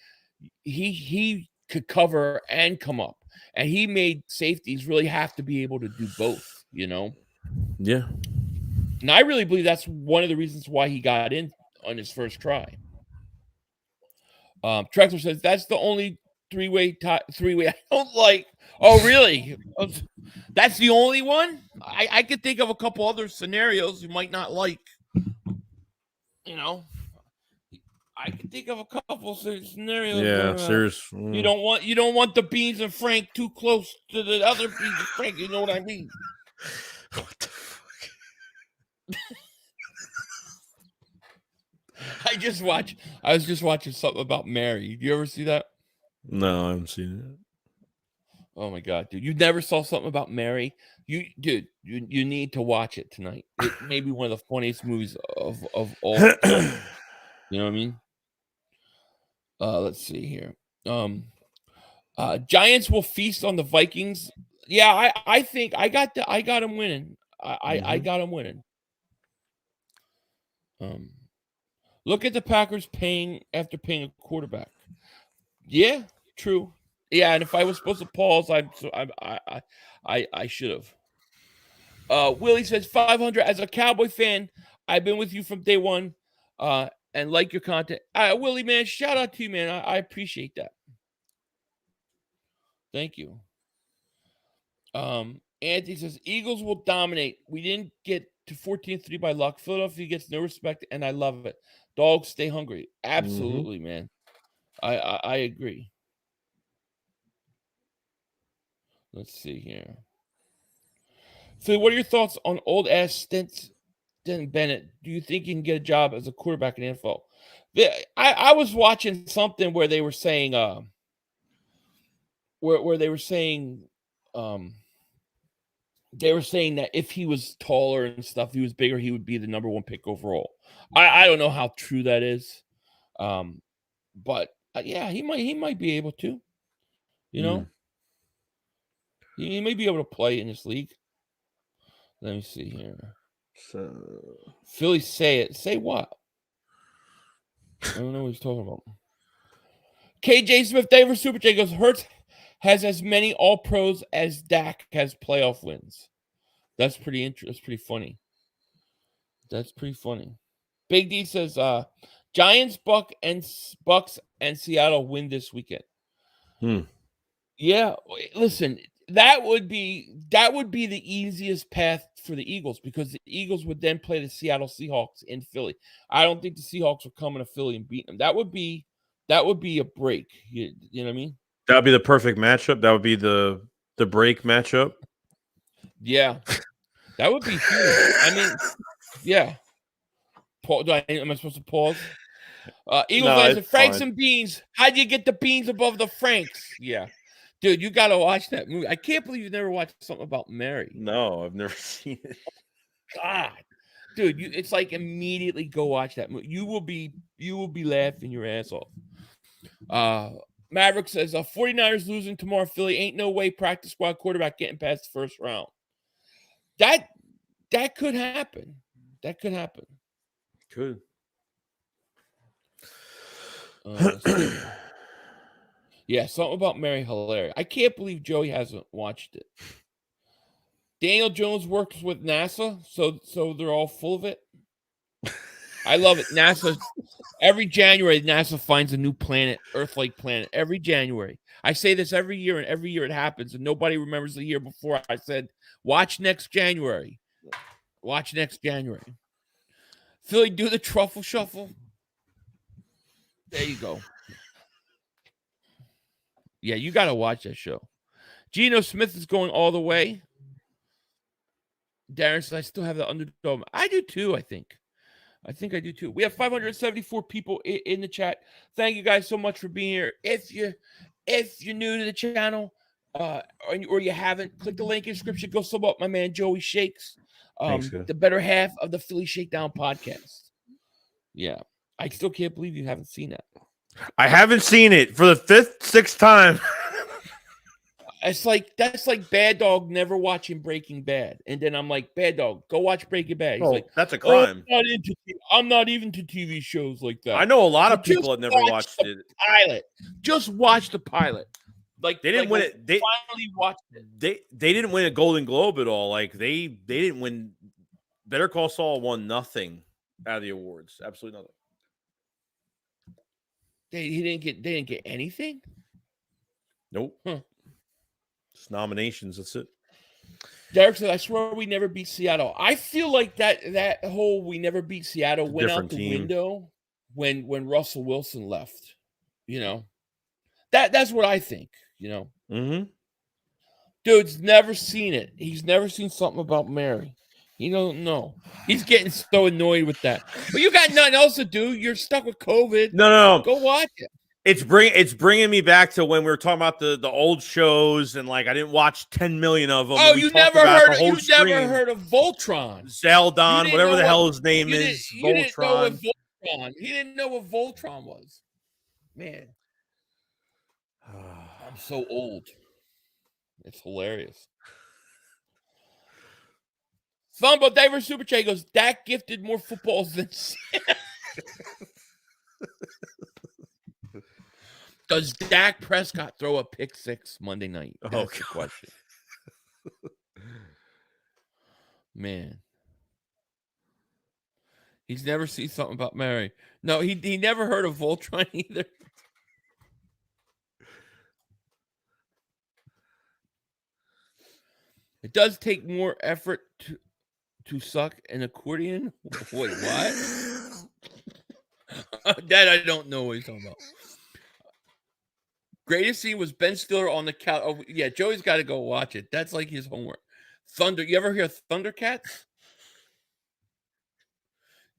he could cover and come up, and he made safeties really have to be able to do both, Yeah. And I really believe that's one of the reasons why he got in on his first try. Trexler says that's the only three-way I don't like. Oh, really? That's the only one? I could think of a couple other scenarios you might not like. I could think of a couple scenarios. Yeah, seriously. You don't want the Beans and Frank too close to the other Beans and Frank. You know what I mean? What the fuck? I was just watching something about Mary. You ever see that? No, I haven't seen it. Oh my God, dude! You never saw something about Mary? You need to watch it tonight. It may be one of the funniest movies of all. You know what I mean? Let's see here. Giants will feast on the Vikings. Yeah, I think I got them winning. I got them winning. Look at the Packers paying a quarterback. Yeah, true. Yeah, and if I was supposed to pause, I should have. Willie says 500 as a Cowboy fan. I've been with you from day one, and like your content. Willie, man, shout out to you, man. I appreciate that. Thank you. Anthony says Eagles will dominate. We didn't get to 14-3 by luck. Philadelphia gets no respect, and I love it. Dogs stay hungry. Absolutely, man. I agree. Let's see here. Phil, what are your thoughts on old ass Stetson Bennett? Do you think he can get a job as a quarterback in the NFL? I was watching something where they were saying where they were saying that if he was taller and stuff, he was bigger, he would be the number one pick overall. I don't know how true that is. But yeah, he might be able to. He may be able to play in this league. Let me see here. So Philly, say it. Say what? I don't know what he's talking about. KJ Smith, David Super J goes, Hurts has as many all pros as Dak has playoff wins. That's pretty interesting. That's pretty funny. That's pretty funny. Big D says, Giants, Bucks, and Seattle win this weekend. Yeah, listen, that would be the easiest path for the Eagles because the Eagles would then play the Seattle Seahawks in Philly. I don't think the Seahawks are coming to Philly and beating them. That would be a break. You know what I mean? That would be the perfect matchup. That would be the break matchup. Yeah, that would be huge. I mean, yeah. Am I supposed to pause? Eagles fans, Franks and beans. How do you get the beans above the Franks? Yeah. Dude, you got to watch that movie. I can't believe you've never watched something about Mary. No, I've never seen it. God. Dude, it's like immediately go watch that movie. You will be laughing your ass off. Maverick says, 49ers losing tomorrow, Philly. Ain't no way practice squad quarterback getting past the first round. That could happen. That could happen. Could. Yeah, something about Mary hilarious. I can't believe Joey hasn't watched it. Daniel Jones works with NASA, so they're all full of it. I love it. NASA, every January, NASA finds a new planet, Earth-like planet. Every January. I say this every year, and every year it happens, and nobody remembers the year before. I said, watch next January. Watch next January. Philly, do the truffle shuffle. There you go. Yeah, you got to watch that show. Geno Smith is going all the way. Darren says, I still have the underdog. I do too, I think. I think I do too. We have 574 people in the chat. Thank you guys so much for being here. If you're new to the channel, or you haven't, click the link in the description. Go sub up my man Joey Shakes, Thanks, the better half of the Philly Shakedown podcast. Yeah, I still can't believe you haven't seen that. I haven't seen it for the 5th, 6th time. It's like that's like Bad Dog never watching Breaking Bad, and then I'm like, Bad Dog, go watch Breaking Bad. He's like, that's a crime. I'm not even to TV shows like that. I know a lot of people that never watched it. Pilot, just watch the pilot. Like they didn't win it. They finally watched it. They didn't win a Golden Globe at all. Like they didn't win. Better Call Saul won nothing out of the awards. Absolutely nothing. They didn't get anything. Nope. Just nominations. That's it. Derek said, "I swear we never beat Seattle." I feel like that whole we never beat Seattle went out the window when Russell Wilson left. You know, that's what I think. You know, Dude's never seen it. He's never seen something about Mary. He don't know. He's getting so annoyed with that. But you got nothing else to do. You're stuck with COVID. No. Go watch it. It's bringing me back to when we were talking about the old shows, and like I didn't watch 10 million of them. Oh, you never heard of Voltron. Zeldon, whatever the hell his name is. Voltron. He didn't know what Voltron was. Man. I'm so old. It's hilarious. Thumbo Diver Super Chat goes, Dak gifted more footballs than Does Dak Prescott throw a pick six Monday night? That's the question. Man. He's never seen something about Mary. No, he never heard of Voltron either. It does take more effort to suck an accordion. Wait, what? That I don't know what he's talking about. Greatest scene was Ben Stiller on the couch. Oh, yeah, Joey's got to go watch it. That's like his homework. Thunder. You ever hear of Thundercats?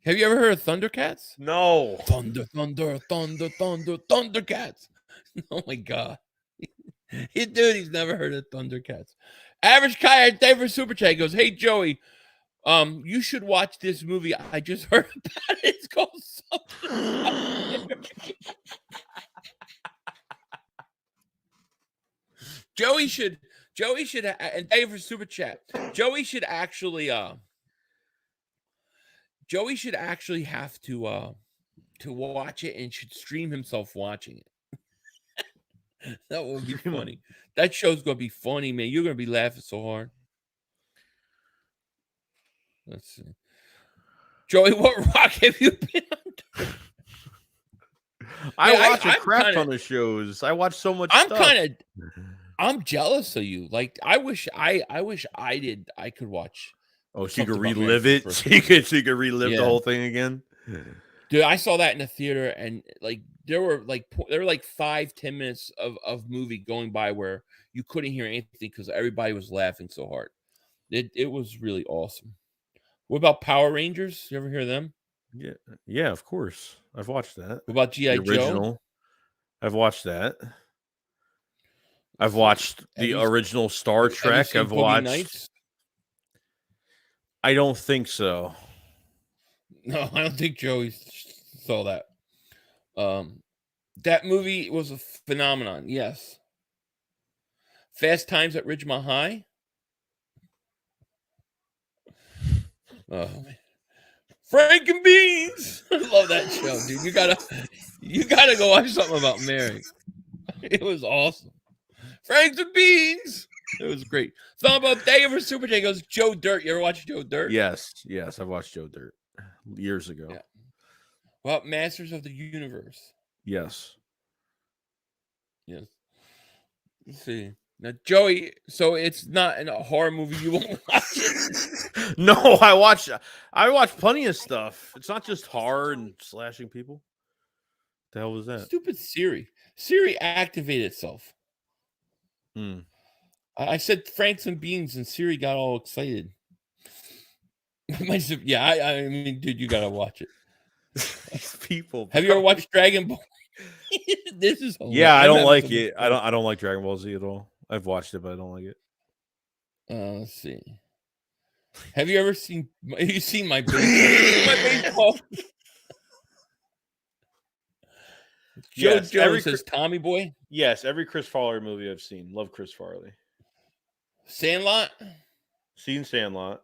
Have you ever heard of Thundercats? No. Thundercats. Oh, my God. He's never heard of Thundercats. Average Kayak David Super Chat goes, hey, Joey, you should watch this movie. I just heard about it. It's called something. Joey should, and David Super Chat, Joey should actually have to watch it and should stream himself watching it. That would be funny. That show's gonna be funny, man. You're gonna be laughing so hard. Let's see. Joey, what rock have you been under? I watch a crap ton of shows. I watch so much stuff. I'm jealous of you. Like, I wish I could watch. Oh, so you could relive it. So you could relive the whole thing again. Dude, I saw that in the theater, and like there were like 5-10 minutes of movie going by where you couldn't hear anything because everybody was laughing so hard. It was really awesome. What about Power Rangers? You ever hear of them? Yeah, of course. I've watched that. What about G.I. Joe? I've watched that. I've watched the original Star Trek. I've watched. Nights? I don't think so. No, I don't think Joey saw that. That movie was a phenomenon. Yes. Fast Times at Ridgemont High. Oh, man. Frank and Beans. I love that show, dude. You gotta go watch something about Mary. It was awesome. Franks and beans. It was great. Thought about Day over Super J goes Joe Dirt. You ever watch Joe Dirt? Yes, I've watched Joe Dirt years ago. Yeah. Well, Masters of the Universe. Yes. Yes. Let's see. Now, Joey, so it's not a horror movie you won't watch it. No, I watch plenty of stuff. It's not just horror and slashing people. What the hell was that? Stupid Siri. Siri activated itself. I said Franks and beans, and Siri got all excited. Yeah, I mean, dude, you gotta watch it. These people. Have you ever watched Dragon Ball? This is hilarious. Yeah, I don't like it. I don't like Dragon Ball Z at all. I've watched it, but I don't like it. Let's see. Have you seen my baseball? Joe Jones says Tommy Boy. Yes, every Chris Farley movie I've seen. Love Chris Farley. Sandlot. Seen Sandlot.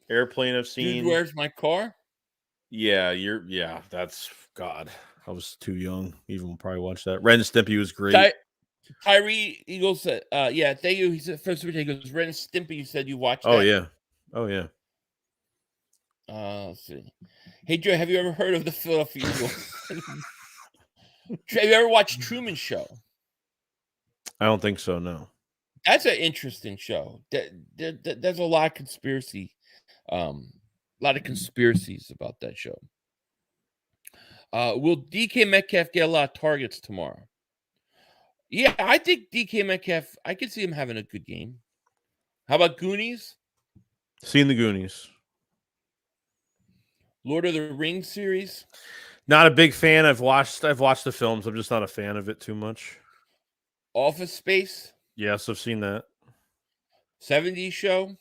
Airplane I've seen. Dude, Where's My Car? Yeah, that's God. I was too young. Even probably watch that. Ren and Stimpy was great. Tyree Eagle said, yeah, thank you. He said first he goes, Ren and Stimpy, you said you watched that. Oh yeah. Let's see. Hey Joe, have you ever heard of the Philadelphia Eagles? Have you ever watched Truman Show? I don't think so, no. That's an interesting show. There's a lot of conspiracies about that show. Will DK Metcalf get a lot of targets tomorrow? Yeah, I think DK Metcalf, I could see him having a good game. How about Goonies? Seen the Goonies. Lord of the Rings series? Not a big fan. I've watched the films. I'm just not a fan of it too much. Office Space? Yes, I've seen that. 70s Show?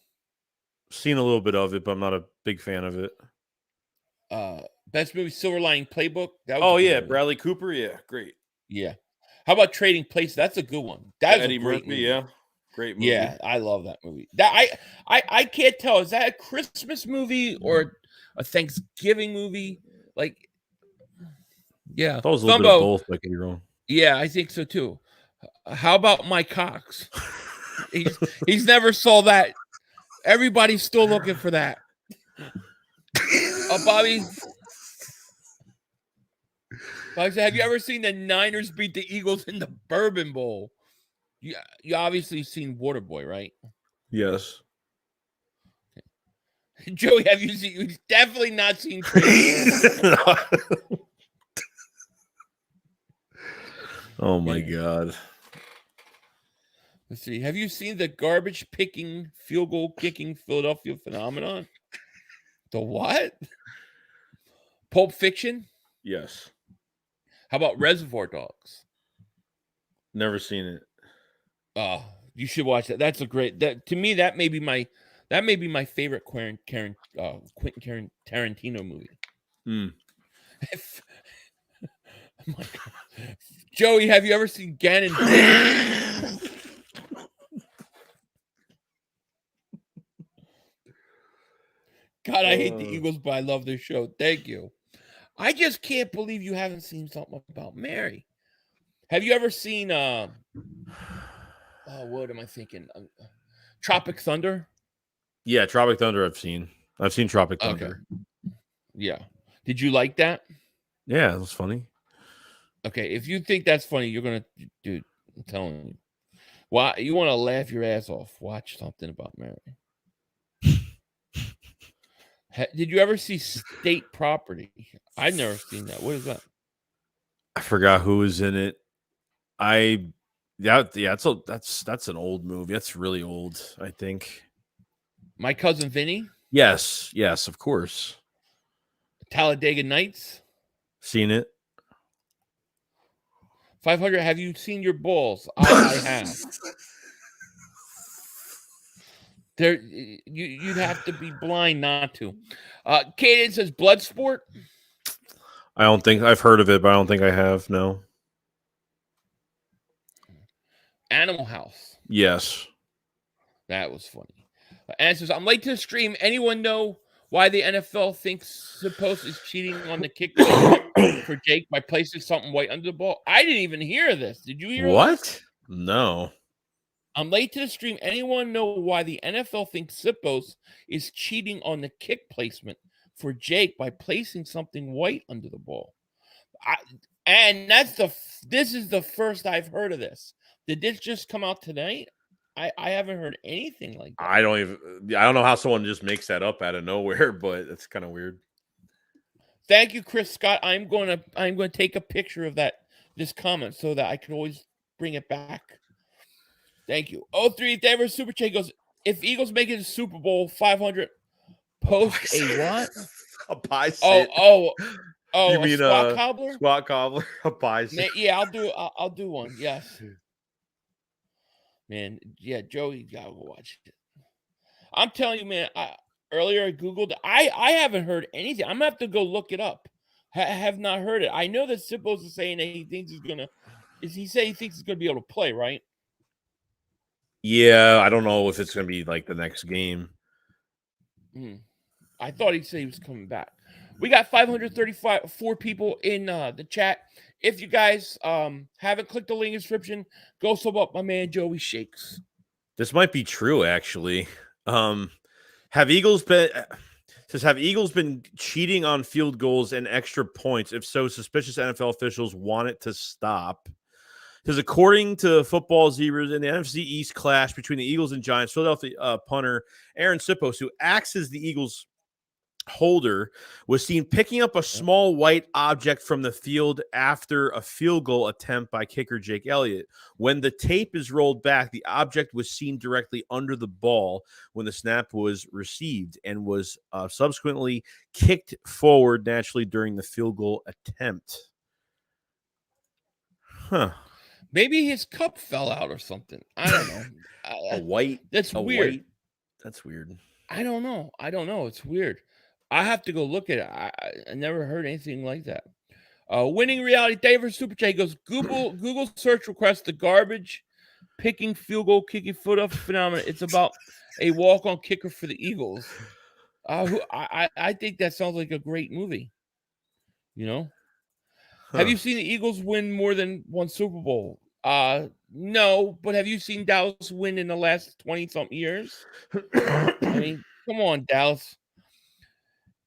Seen a little bit of it, but I'm not a big fan of it. Best movie, Silver Lining Playbook? That was movie. Bradley Cooper? Yeah, great. Yeah. How about Trading Places? That's a good one. That's Eddie a great Murphy, movie. yeah. Great movie. Yeah, I love that movie. I can't tell. Is that a Christmas movie or a Thanksgiving movie? Like, yeah. That was a little bit of both, like you're wrong. Yeah, I think so too. How about Mike Cox? he's never saw that. Everybody's still looking for that. Bobby said, have you ever seen the Niners beat the Eagles in the Bourbon Bowl? You obviously seen Waterboy, right? Yes. Joey, have you seen? You've definitely not seen. Oh my God. Let's see. Have you seen the garbage picking, field goal kicking Philadelphia phenomenon? The what? Pulp Fiction? Yes. How about Reservoir Dogs? Never seen it. You should watch that. That's a great. To me, that may be my favorite Quentin Tarantino movie. Oh my God. Joey, have you ever seen Gannon? God, I hate the Eagles, but I love their show. Thank you. I just can't believe you haven't seen something about Mary. Have you ever seen what am I thinking? Tropic Thunder? Yeah, Tropic Thunder I've seen. I've seen Tropic Thunder. Okay. Yeah. Did you like that? Yeah, it was funny. Okay, if you think that's funny, you're gonna, dude, I'm telling you. Why you want to laugh your ass off? Watch something about Mary. Did you ever see State Property? I've never seen that. What is that? I forgot who was in it. That's an old movie. That's really old, I think. My Cousin Vinny? Yes, of course. Talladega Nights? Seen it. 500, have you seen your balls? I have. There, you'd have to be blind not to. Kaden says Bloodsport. I don't think I've heard of it, but I don't think I have. No. Animal House. Yes. That was funny. And it says, I'm late to the stream. Anyone know why the NFL thinks supposed is cheating on the kick? for Jake by placing something white under the ball. I didn't even hear this. Did you hear What? this? No. I'm late to the stream. Anyone know why the NFL thinks Sippos is cheating on the kick placement for Jake by placing something white under the ball? This is the first I've heard of this. Did this just come out tonight? I haven't heard anything like that. I don't know how someone just makes that up out of nowhere, but it's kind of weird. Thank you, Chris Scott. I'm going to take a picture of this comment so that I can always bring it back. Thank you. 03 Denver Super Chat goes, if Eagles make it to Super Bowl 500, post a what? A pie sit. Oh, you a mean squat cobbler? Squat cobbler, a pie sit. Yeah, I'll do one. Yes. Man, yeah, Joey, you gotta watch it. I'm telling you, man, earlier I Googled, I haven't heard anything. I'm gonna have to go look it up. Have not heard it. I know that Sippos is saying that he thinks he thinks he's gonna be able to play, right? Yeah, I don't know if it's going to be like the next game. I thought he said he was coming back. We got 534 people in the chat. If you guys haven't clicked the link in the description, go sub up my man Joey Shakes. This might be true, actually. Have Eagles been cheating on field goals and extra points? If so, suspicious NFL officials want it to stop. Because according to Football Zebras, in the NFC East clash between the Eagles and Giants, Philadelphia punter Aaron Sippos, who acts as the Eagles holder, was seen picking up a small white object from the field after a field goal attempt by kicker Jake Elliott. When the tape is rolled back, the object was seen directly under the ball when the snap was received and was subsequently kicked forward naturally during the field goal attempt. Huh. Maybe his cup fell out or something. I don't know. A white. That's weird. White, that's weird. I don't know. It's weird. I have to go look at it. I never heard anything like that. Winning Reality David Super Chat goes, Google search request the garbage picking field goal kicking foot off phenomenon. It's about a walk-on kicker for the Eagles. I think that sounds like a great movie. You know? Huh. Have you seen the Eagles win more than one Super Bowl? No, but have you seen Dallas win in the last 20-something years? I mean, come on, Dallas.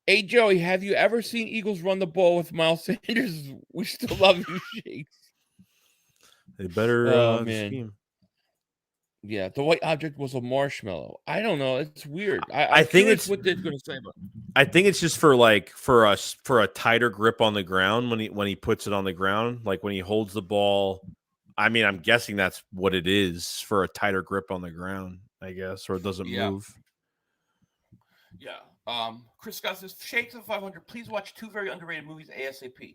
Hey, Joey, have you ever seen Eagles run the ball with Miles Sanders? We still love you, Shakes. They better scheme. Yeah, the white object was a marshmallow. I don't know. It's weird. I think it's what they're going to say about it. I think it's just for a tighter grip on the ground when he puts it on the ground, like when he holds the ball. I mean, I'm guessing that's what it is, for a tighter grip on the ground, I guess, or it doesn't move. Yeah. Chris Scott says, Shakes of 500, please watch two very underrated movies ASAP.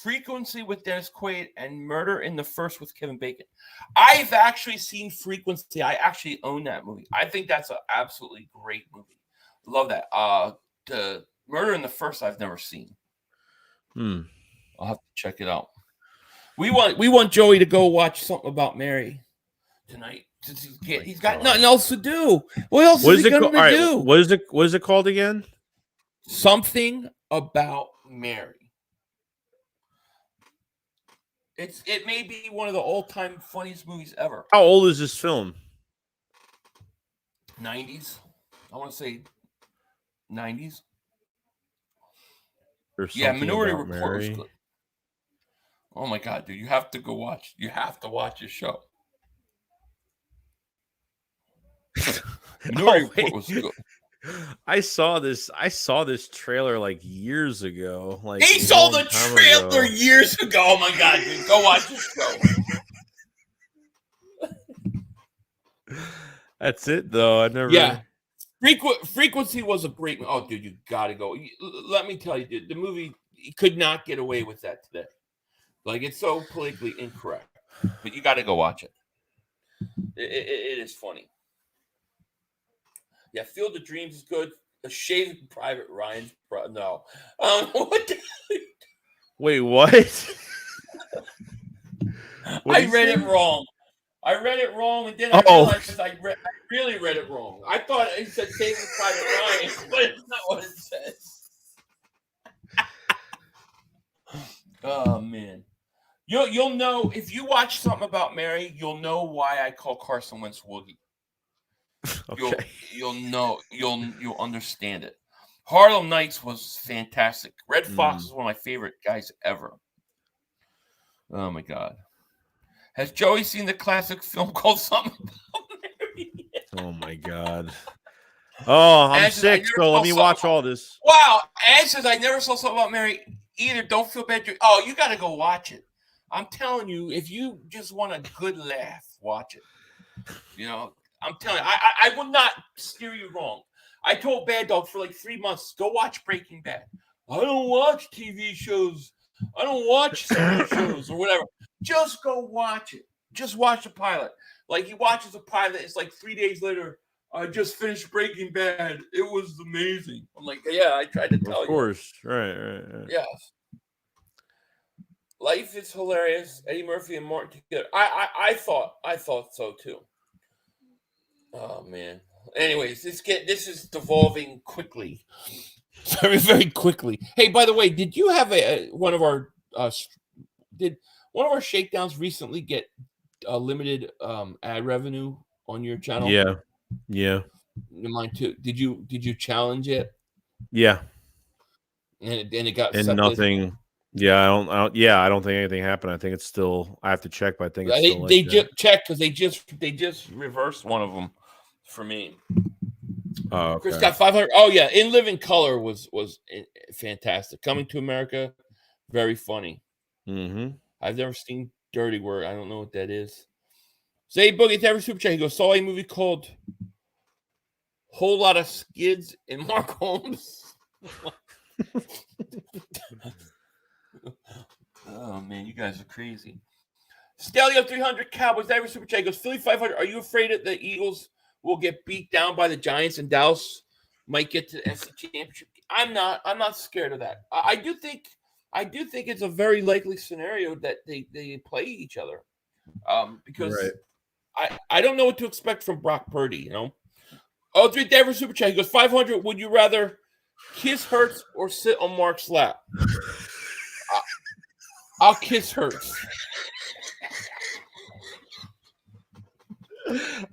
Frequency with Dennis Quaid and Murder in the First with Kevin Bacon. I've actually seen Frequency. I actually own that movie. I think that's an absolutely great movie. Love that. The Murder in the First I've never seen. I'll have to check it out. We want Joey to go watch something about Mary tonight. He's got nothing else to do. What else is he going to do? What is it called again? Something About Mary. It may be one of the all-time funniest movies ever. How old is this film? 90s. I want to say 90s. Yeah, Minority Report was good. Oh my God, dude! You have to go watch. You have to watch this show. Minority Report was good. I saw this trailer like years ago. Like he saw the trailer years ago. Oh my God, dude! Go watch this show. That's it, though. I never. Yeah, Frequency was a great. Oh, dude, you gotta go. Let me tell you, dude, the movie could not get away with that today. Like, it's so politically incorrect, but you got to go watch it. It is funny. Yeah, Field of Dreams is good. A Shaving Private Ryan's no. What the Wait, what? I read it wrong. And then I realized I really read it wrong. I thought it said Saving Private Ryan, but it's not what it says. Oh man. You'll know if you watch something about Mary, you'll know why I call Carson Wentz Woogie. Okay. You'll understand it. Harlem Nights was fantastic. Red Fox is one of my favorite guys ever. Oh my God. Has Joey seen the classic film called Something About Mary? Oh my God. Oh, I'm sick, so let me watch all this. Wow. Ann says, I never saw Something About Mary either. Don't feel bad. Oh, you got to go watch it. I'm telling you, if you just want a good laugh, watch it. You know, I'm telling you, I will not steer you wrong. I told Bad Dog for like 3 months, go watch Breaking Bad. I don't watch TV shows. I don't watch TV shows or whatever. Just go watch it. Just watch the pilot. Like he watches the pilot. It's like 3 days later. I just finished Breaking Bad. It was amazing. I'm like, yeah, I tried to tell you. Of course. Right. Yes. Life is hilarious. Eddie Murphy and Martin together. I thought so too. Oh man. Anyways, this is devolving quickly. Very, very quickly. Hey, by the way, did you have one of our shakedowns recently get limited ad revenue on your channel? Yeah. Mine too. Did you challenge it? Yeah. And it got and accepted? Nothing. Yeah, I don't think anything happened. I think it's still. I have to check, but I think it's still. They just checked because they just reversed one of them for me. Oh, okay. Chris got 500. Oh yeah, In Living Color was fantastic. Coming to America, very funny. Mm-hmm. I've never seen Dirty Work. I don't know what that is. Say Boogie to every super chat. He goes, saw a movie called Whole Lot of Skids and Mark Holmes. Oh man, you guys are crazy. Stelio 300 Cowboys every super chat. He goes, Philly 500. Are you afraid that the Eagles will get beat down by the Giants and Dallas might get to the NFC Championship? I'm not scared of that. I do think it's a very likely scenario that they play each other. Because I don't know what to expect from Brock Purdy, you know. Oh, 3 Denver super chat. He goes, 500. Would you rather kiss Hurts or sit on Mark's lap? I'll kiss Hurts.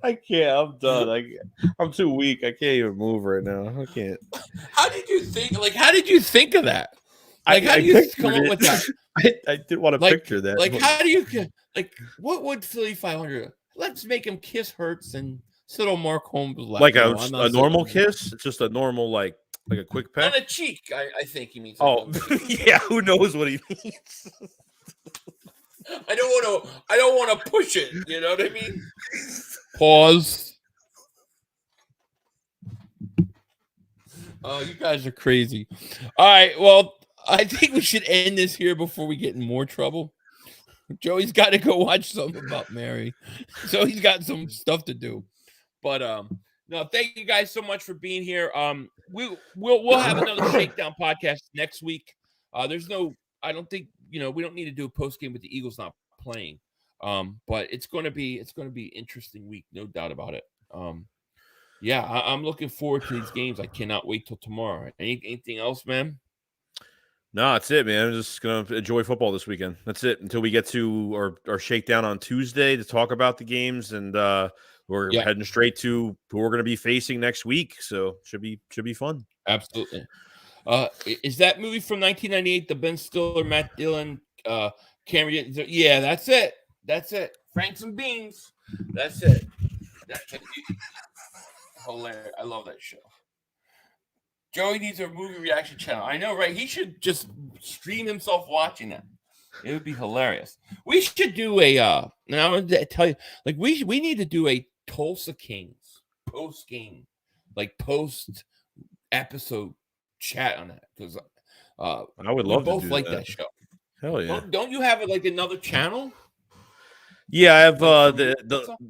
I can't. I'm done. I'm too weak. I can't even move right now. I can't. How did you think of that? Like, how do you come up with that? I didn't want to picture that. Like, how do you what would Philly 500? Let's make him kiss Hurts and sit on Mark Holmes' lap. Like a normal kiss? It's just a normal like a quick peck on the cheek. I think he means. Oh, yeah. Who knows what he means? I don't want to push it. You know what I mean? Pause. Oh, you guys are crazy. All right. Well, I think we should end this here before we get in more trouble. Joey's got to go watch something about Mary, so he's got some stuff to do. But no, thank you guys so much for being here. We'll have another Shakedown podcast next week. I don't think we don't need to do a post game with the Eagles not playing. But it's going to be interesting week, no doubt about it. Yeah, I'm looking forward to these games. I cannot wait till tomorrow. Anything else, man? No, that's it, man. I'm just going to enjoy football this weekend. That's it until we get to our shakedown on Tuesday to talk about the games. And we're heading straight to who we're going to be facing next week. So should be fun. Absolutely. Is that movie from 1998, the Ben Stiller, Matt Dillon, Cameron? Yeah, that's it. That's it. Franks and Beans. That's it. Hilarious. I love that show. Joey needs a movie reaction channel. I know, right? He should just stream himself watching that. It would be hilarious. We should do a now I'm gonna tell you, like we need to do a Tulsa Kings post game, like post episode chat on that, because I would love both to do like that show. Hell yeah! Don't you have like another channel? Yeah, I have the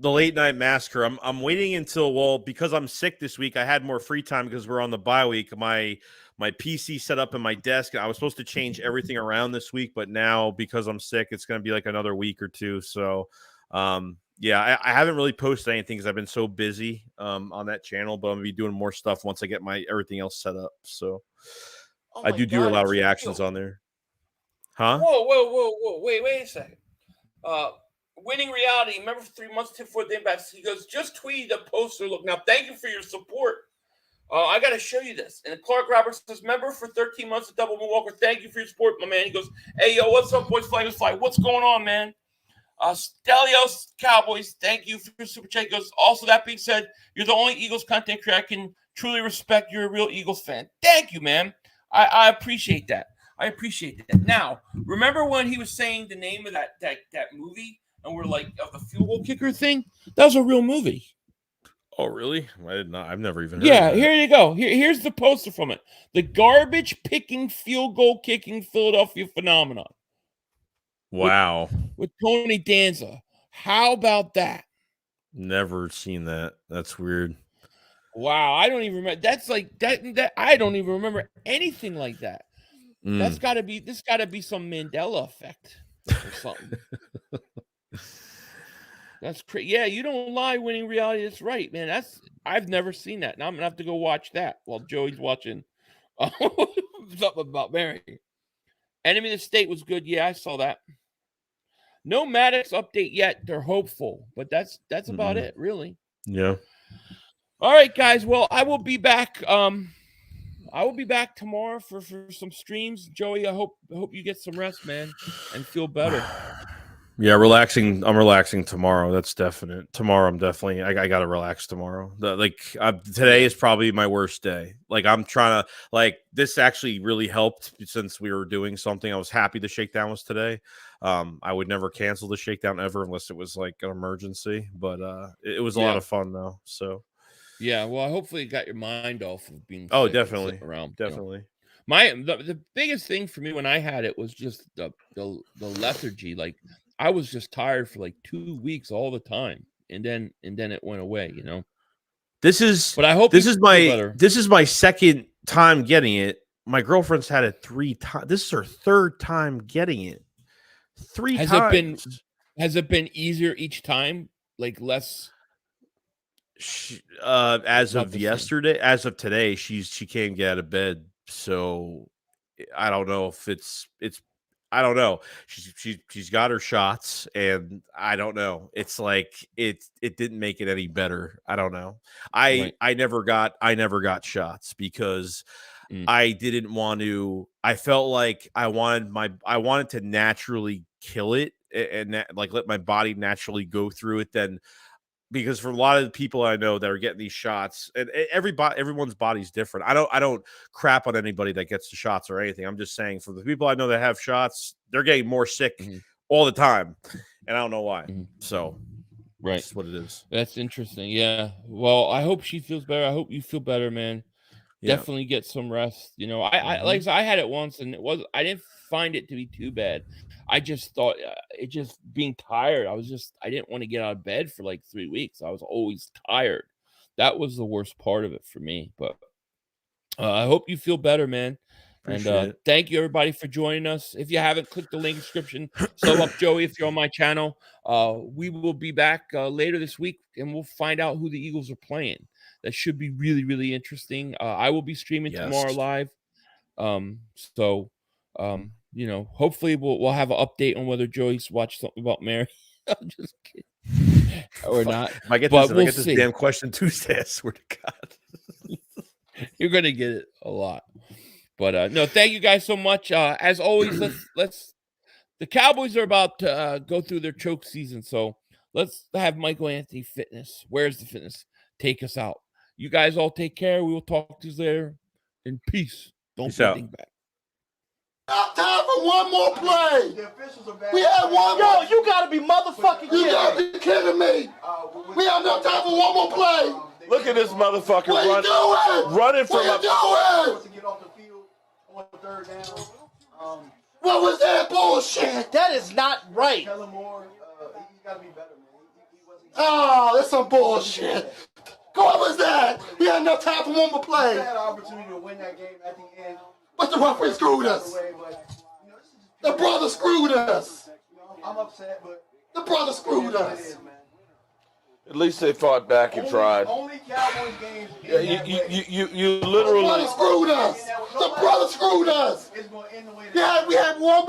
late night massacre. I'm waiting until because I'm sick this week. I had more free time because we're on the bye week. My PC set up in my desk. I was supposed to change everything around this week, but now because I'm sick, it's going to be like another week or two. So, yeah, I haven't really posted anything because I've been so busy on that channel. But I'm gonna be doing more stuff once I get everything else set up. So, I do a lot of reactions on there. Huh? Whoa. Wait a second. Winning Reality, remember for 3 months, tip for the impacts. He goes, just tweeted a poster. Look, now, thank you for your support. I got to show you this. And Clark Roberts says, member for 13 months of Double Moonwalker. Thank you for your support, my man. He goes, hey, yo, what's up, boys? Flyers Fly. What's going on, man? Stelios Cowboys, thank you for your super chat. He goes, also, that being said, you're the only Eagles content creator I can truly respect. You're a real Eagles fan. Thank you, man. I appreciate that. I appreciate that. Now, remember when he was saying the name of that movie, and we're like, of the field goal kicker thing? That was a real movie. Oh, really? I did not. I've never even heard Yeah, of that. here you go. Here's the poster from it. The garbage picking, field goal kicking Philadelphia phenomenon. Wow. With Tony Danza. How about that? Never seen that. That's weird. Wow, I don't even remember. That's like that I don't even remember anything like that. This gotta be some Mandela effect or something. That's crazy. Yeah, you don't lie, Winning Reality. That's right, man. I've never seen that. Now I'm gonna have to go watch that while Joey's watching something about Mary. Enemy of the State was good. Yeah, I saw that. No Maddox update yet. They're hopeful, but that's about it, really. Yeah. All right, guys. Well, I will be back. I will be back tomorrow for some streams. Joey, I hope you get some rest, man, and feel better. Yeah, relaxing. I'm relaxing tomorrow. That's definite. Tomorrow, I'm definitely. I gotta relax tomorrow. Today is probably my worst day. Like, I'm trying to. This actually really helped since we were doing something. I was happy the shakedown was today. I would never cancel the shakedown ever unless it was like an emergency. But it was a lot of fun though. So. Yeah, well, hopefully you got your mind off of being. Oh, sick definitely. Around, definitely. The biggest thing for me when I had it was just the lethargy. Like, I was just tired for like 2 weeks all the time, and then it went away. But I hope this is my second time getting it. My girlfriend's had it 3 times. This is her third time getting it. 3 times. Has it been easier each time? Like less. As of yesterday, as of today, she can't get out of bed. So I don't know if it's I don't know. She's got her shots, and I don't know. It's like it didn't make it any better. I don't know. I never got shots because I didn't want to. I felt like I wanted to naturally kill it and let my body naturally go through it. Then. Because for a lot of the people I know that are getting these shots, and everyone's body's different. I don't crap on anybody that gets the shots or anything. I'm just saying for the people I know that have shots, they're getting more sick all the time, and I don't know why. So, that's what it is. That's interesting. Yeah. Well, I hope she feels better. I hope you feel better, man. Yeah. Definitely get some rest. I like I said, I had it once, and I didn't find it to be too bad. I just thought it just being tired. I didn't want to get out of bed for like 3 weeks. I was always tired. That was the worst part of it for me. But I hope you feel better, man. And thank you, everybody, for joining us. If you haven't, click the link description. Sub up Joey if you're on my channel. We will be back later this week, and we'll find out who the Eagles are playing. That should be really, really interesting. I will be streaming tomorrow live. Hopefully we'll have an update on whether Joey's watched something about Mary. I'm just kidding. Or not. If I get this damn question Tuesday, I swear to God. You're gonna get it a lot. But no, thank you guys so much. As always, let's the Cowboys are about to go through their choke season, so let's have Michael Anthony Fitness. Where's the fitness? Take us out. You guys all take care. We will talk to you later. In peace. Don't be anything back. Not time for one more play. We had one more. Yo, you gotta be motherfucking kidding me. You gotta be kidding me. We have no time for one more play. Look at this motherfucker What are you doing? running from What are you doing? What was that bullshit? That is not right. Oh, that's some bullshit. What was that? We had enough time for one more play. Had an opportunity to win that game at the end. But the referee screwed us. The brother screwed us. I'm upset, but the brother screwed us. At least they fought back and tried. Only Cowboys games. You literally. The brother screwed us. The brother screwed us. It's going to end the way Yeah, we had one.